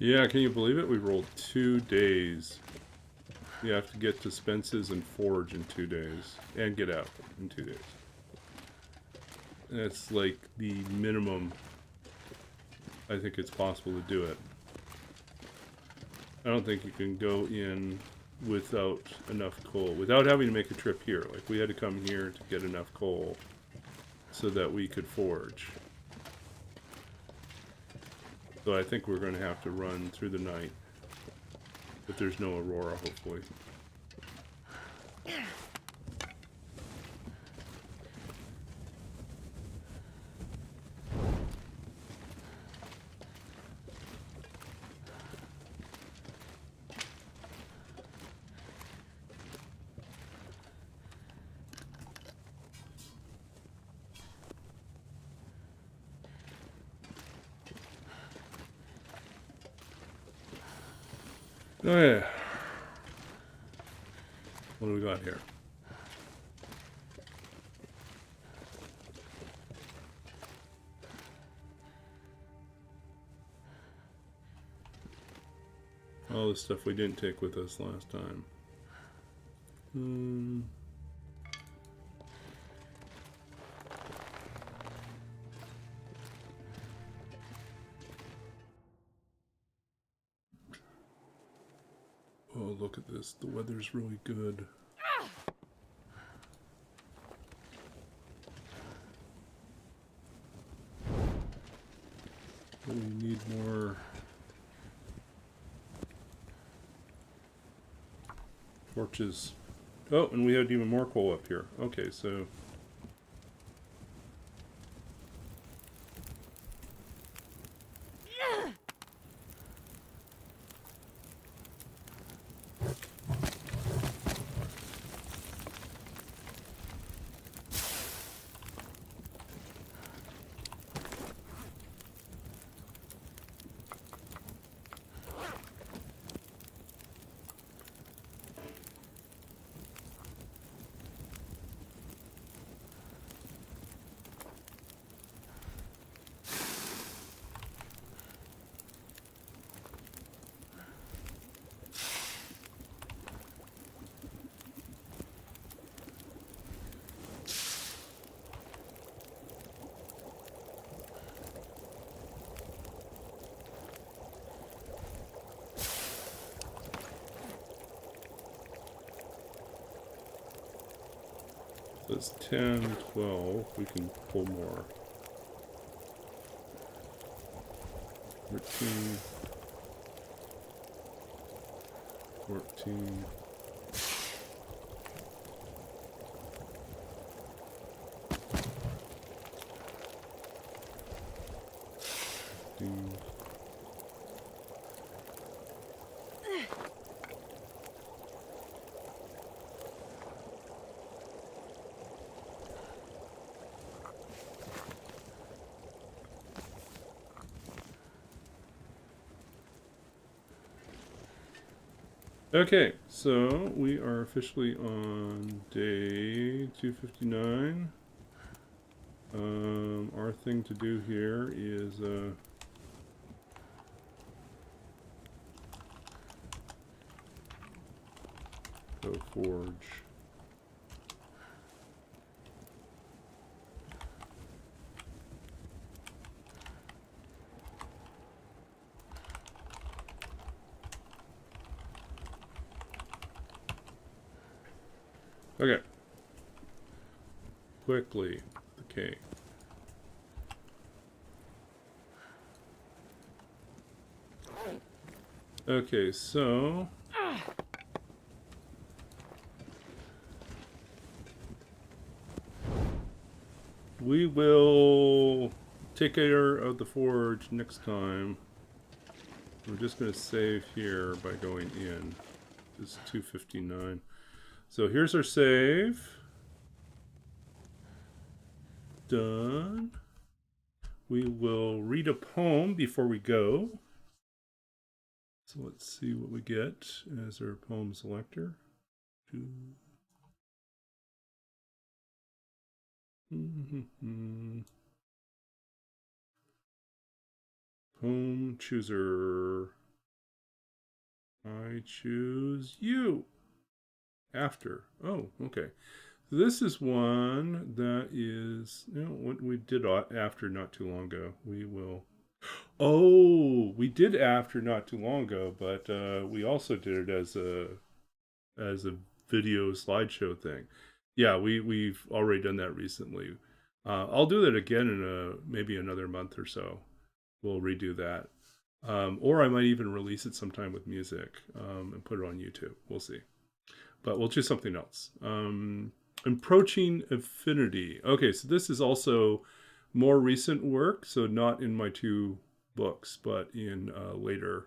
Yeah, can you believe it? We rolled 2 days. We have to get to Spences and forge in 2 days. And get out in 2 days. That's like the minimum I think it's possible to do it. I don't think you can go in without enough coal. Without having to make a trip here. Like, we had to come here to get enough coal so that we could forge. So I think we're going to have to run through the night. But there's no aurora, hopefully. Oh yeah. What do we got here? All the stuff we didn't take with us last time. Oh, look at this. The weather's really good. We need more torches. Oh, and we had even more coal up here. Okay, so that's 10, 12. We can pull more. 13, 14. 15. Okay, so we are officially on day 259. Our thing to do here is go forge. Okay. quickly. Okay. Okay, so we will take care of the forge next time. We're just going to save here by going in. This is 259. So here's our save. Done. We will read a poem before we go. So let's see what we get as our poem selector. Poem chooser. I choose you. After. Oh, okay. So this is one that is, what we did after not too long ago. We will. Oh, we did after not too long ago, but we also did it as a video slideshow thing. Yeah, we've already done that recently. I'll do that again in maybe another month or so. We'll redo that. Or I might even release it sometime with music and put it on YouTube. We'll see. But we'll choose something else. Approaching Infinity. Okay, so this is also more recent work, so not in my 2 books, but in later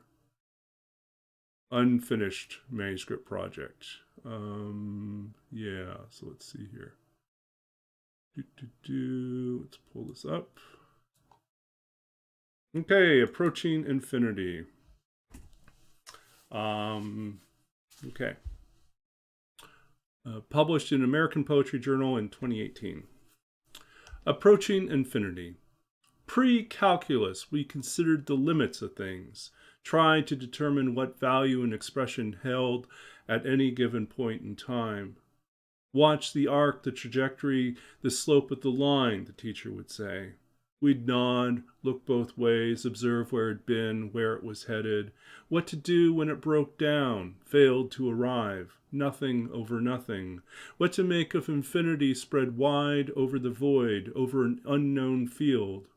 unfinished manuscript project. Yeah, so let's see here. Let's pull this up. Okay, Approaching Infinity. Okay. Published in American Poetry Journal in 2018. Approaching Infinity. Pre-calculus, we considered the limits of things, tried to determine what value an expression held at any given point in time. Watch the arc, the trajectory, the slope of the line, the teacher would say. We'd nod, look both ways, observe where it'd been, where it was headed, what to do when it broke down, failed to arrive, nothing over nothing, what to make of infinity spread wide over the void, over an unknown field.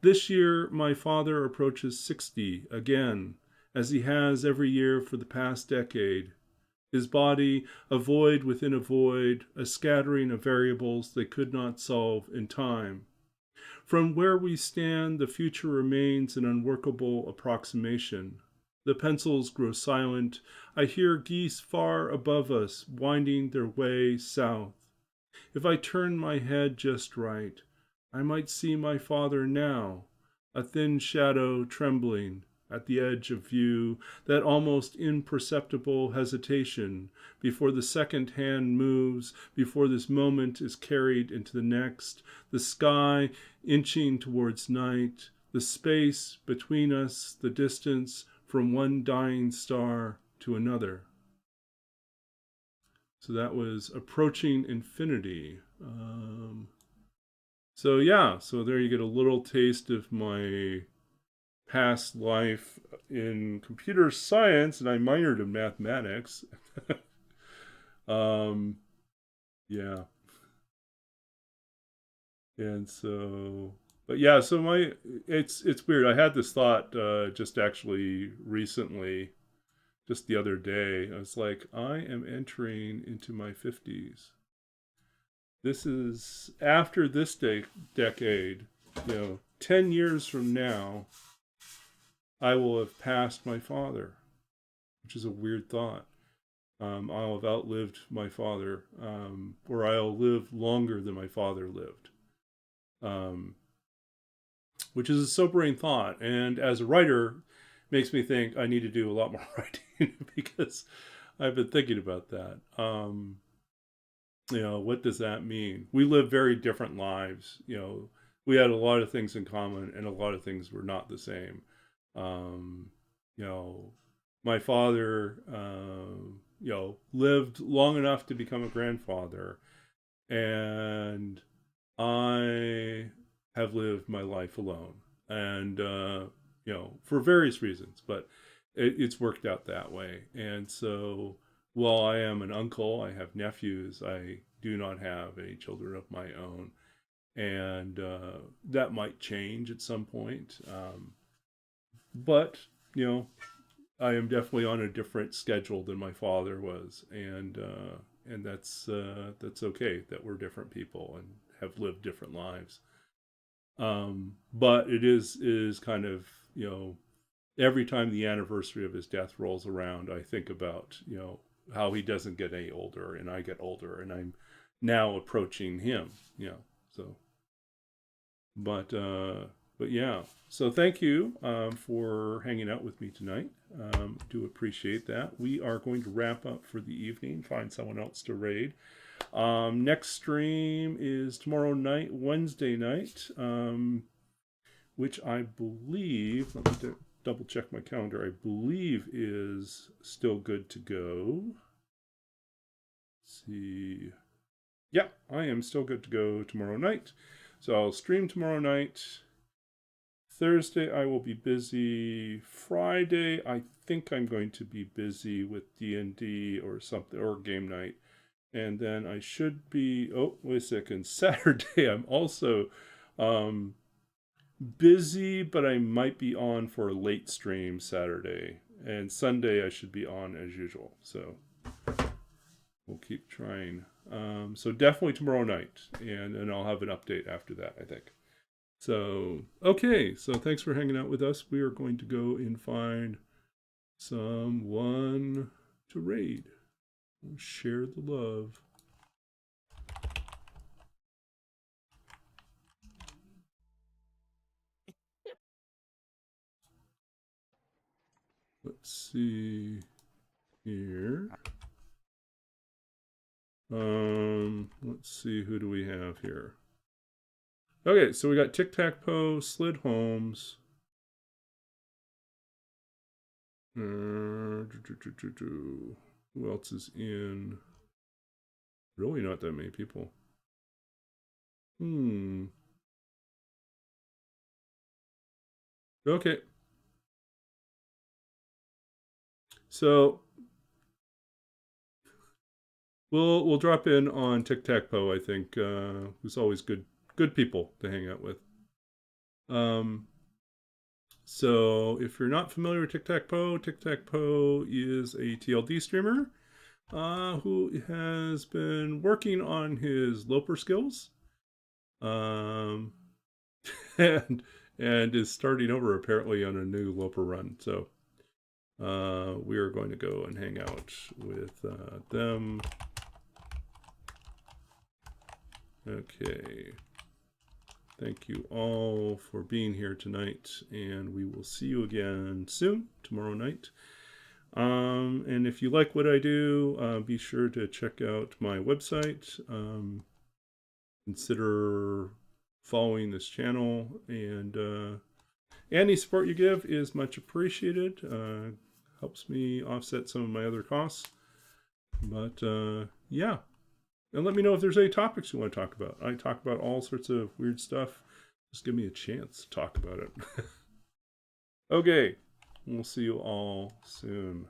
This year, my father approaches 60 again, as he has every year for the past decade. His body, a void within a void, a scattering of variables they could not solve in time. From where we stand, the future remains an unworkable approximation. The pencils grow silent. I hear geese far above us, winding their way south. If I turn my head just right, I might see my father now, a thin shadow trembling at the edge of view, that almost imperceptible hesitation before the second hand moves, before this moment is carried into the next, the sky inching towards night, the space between us, the distance from one dying star to another. So that was Approaching Infinity. So there you get a little taste of my past life in computer science, and I minored in mathematics. Yeah. And so, but yeah, so it's weird. I had this thought just actually recently, just the other day. I was like, I am entering into my 50s. This is after this decade, 10 years from now, I will have passed my father, which is a weird thought. I'll have outlived my father, or I'll live longer than my father lived, which is a sobering thought. And as a writer, makes me think I need to do a lot more writing because I've been thinking about that. What does that mean? We live very different lives. We had a lot of things in common, and a lot of things were not the same. My father, lived long enough to become a grandfather, and I have lived my life alone, and for various reasons, but it's worked out that way. And so, while I am an uncle, I have nephews, I do not have any children of my own. And that might change at some point. But, you know, I am definitely on a different schedule than my father was. And that's okay that we're different people and have lived different lives. But it is kind of, you know, every time the anniversary of his death rolls around, I think about, you know, how he doesn't get any older and I get older and I'm now approaching him, you know, so. But yeah, so thank you for hanging out with me tonight. Do appreciate that. We are going to wrap up for the evening, find someone else to raid. Next stream is tomorrow night, Wednesday night, which I believe, let me double check my calendar, I believe is still good to go. Let's see. Yeah, I am still good to go tomorrow night. So I'll stream tomorrow night. Thursday I will be busy. Friday I think I'm going to be busy with D&D or something, or game night. And then I should be, oh, wait a second, Saturday I'm also busy, but I might be on for a late stream Saturday. And Sunday I should be on as usual. So we'll keep trying. So definitely tomorrow night, and I'll have an update after that, I think. So, okay, so thanks for hanging out with us. We are going to go and find someone to raid. We'll share the love. Let's see here. Let's see, who do we have here? Okay, so we got Tic-Tac-Toe, Slid Holmes. Who else is in? Really not that many people. Okay. So we'll drop in on Tic-Tac-Toe, I think. Who's always good people to hang out with. So if you're not familiar with Tic-Tac-Toe, Tic-Tac-Toe is a TLD streamer who has been working on his Loper skills. And is starting over apparently on a new Loper run. So we are going to go and hang out with them. Okay. Thank you all for being here tonight, and we will see you again soon, tomorrow night. And if you like what I do, be sure to check out my website. Consider following this channel, and any support you give is much appreciated. Helps me offset some of my other costs. But yeah. And let me know if there's any topics you want to talk about. I talk about all sorts of weird stuff. Just give me a chance to talk about it. Okay. We'll see you all soon.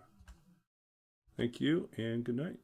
Thank you and good night.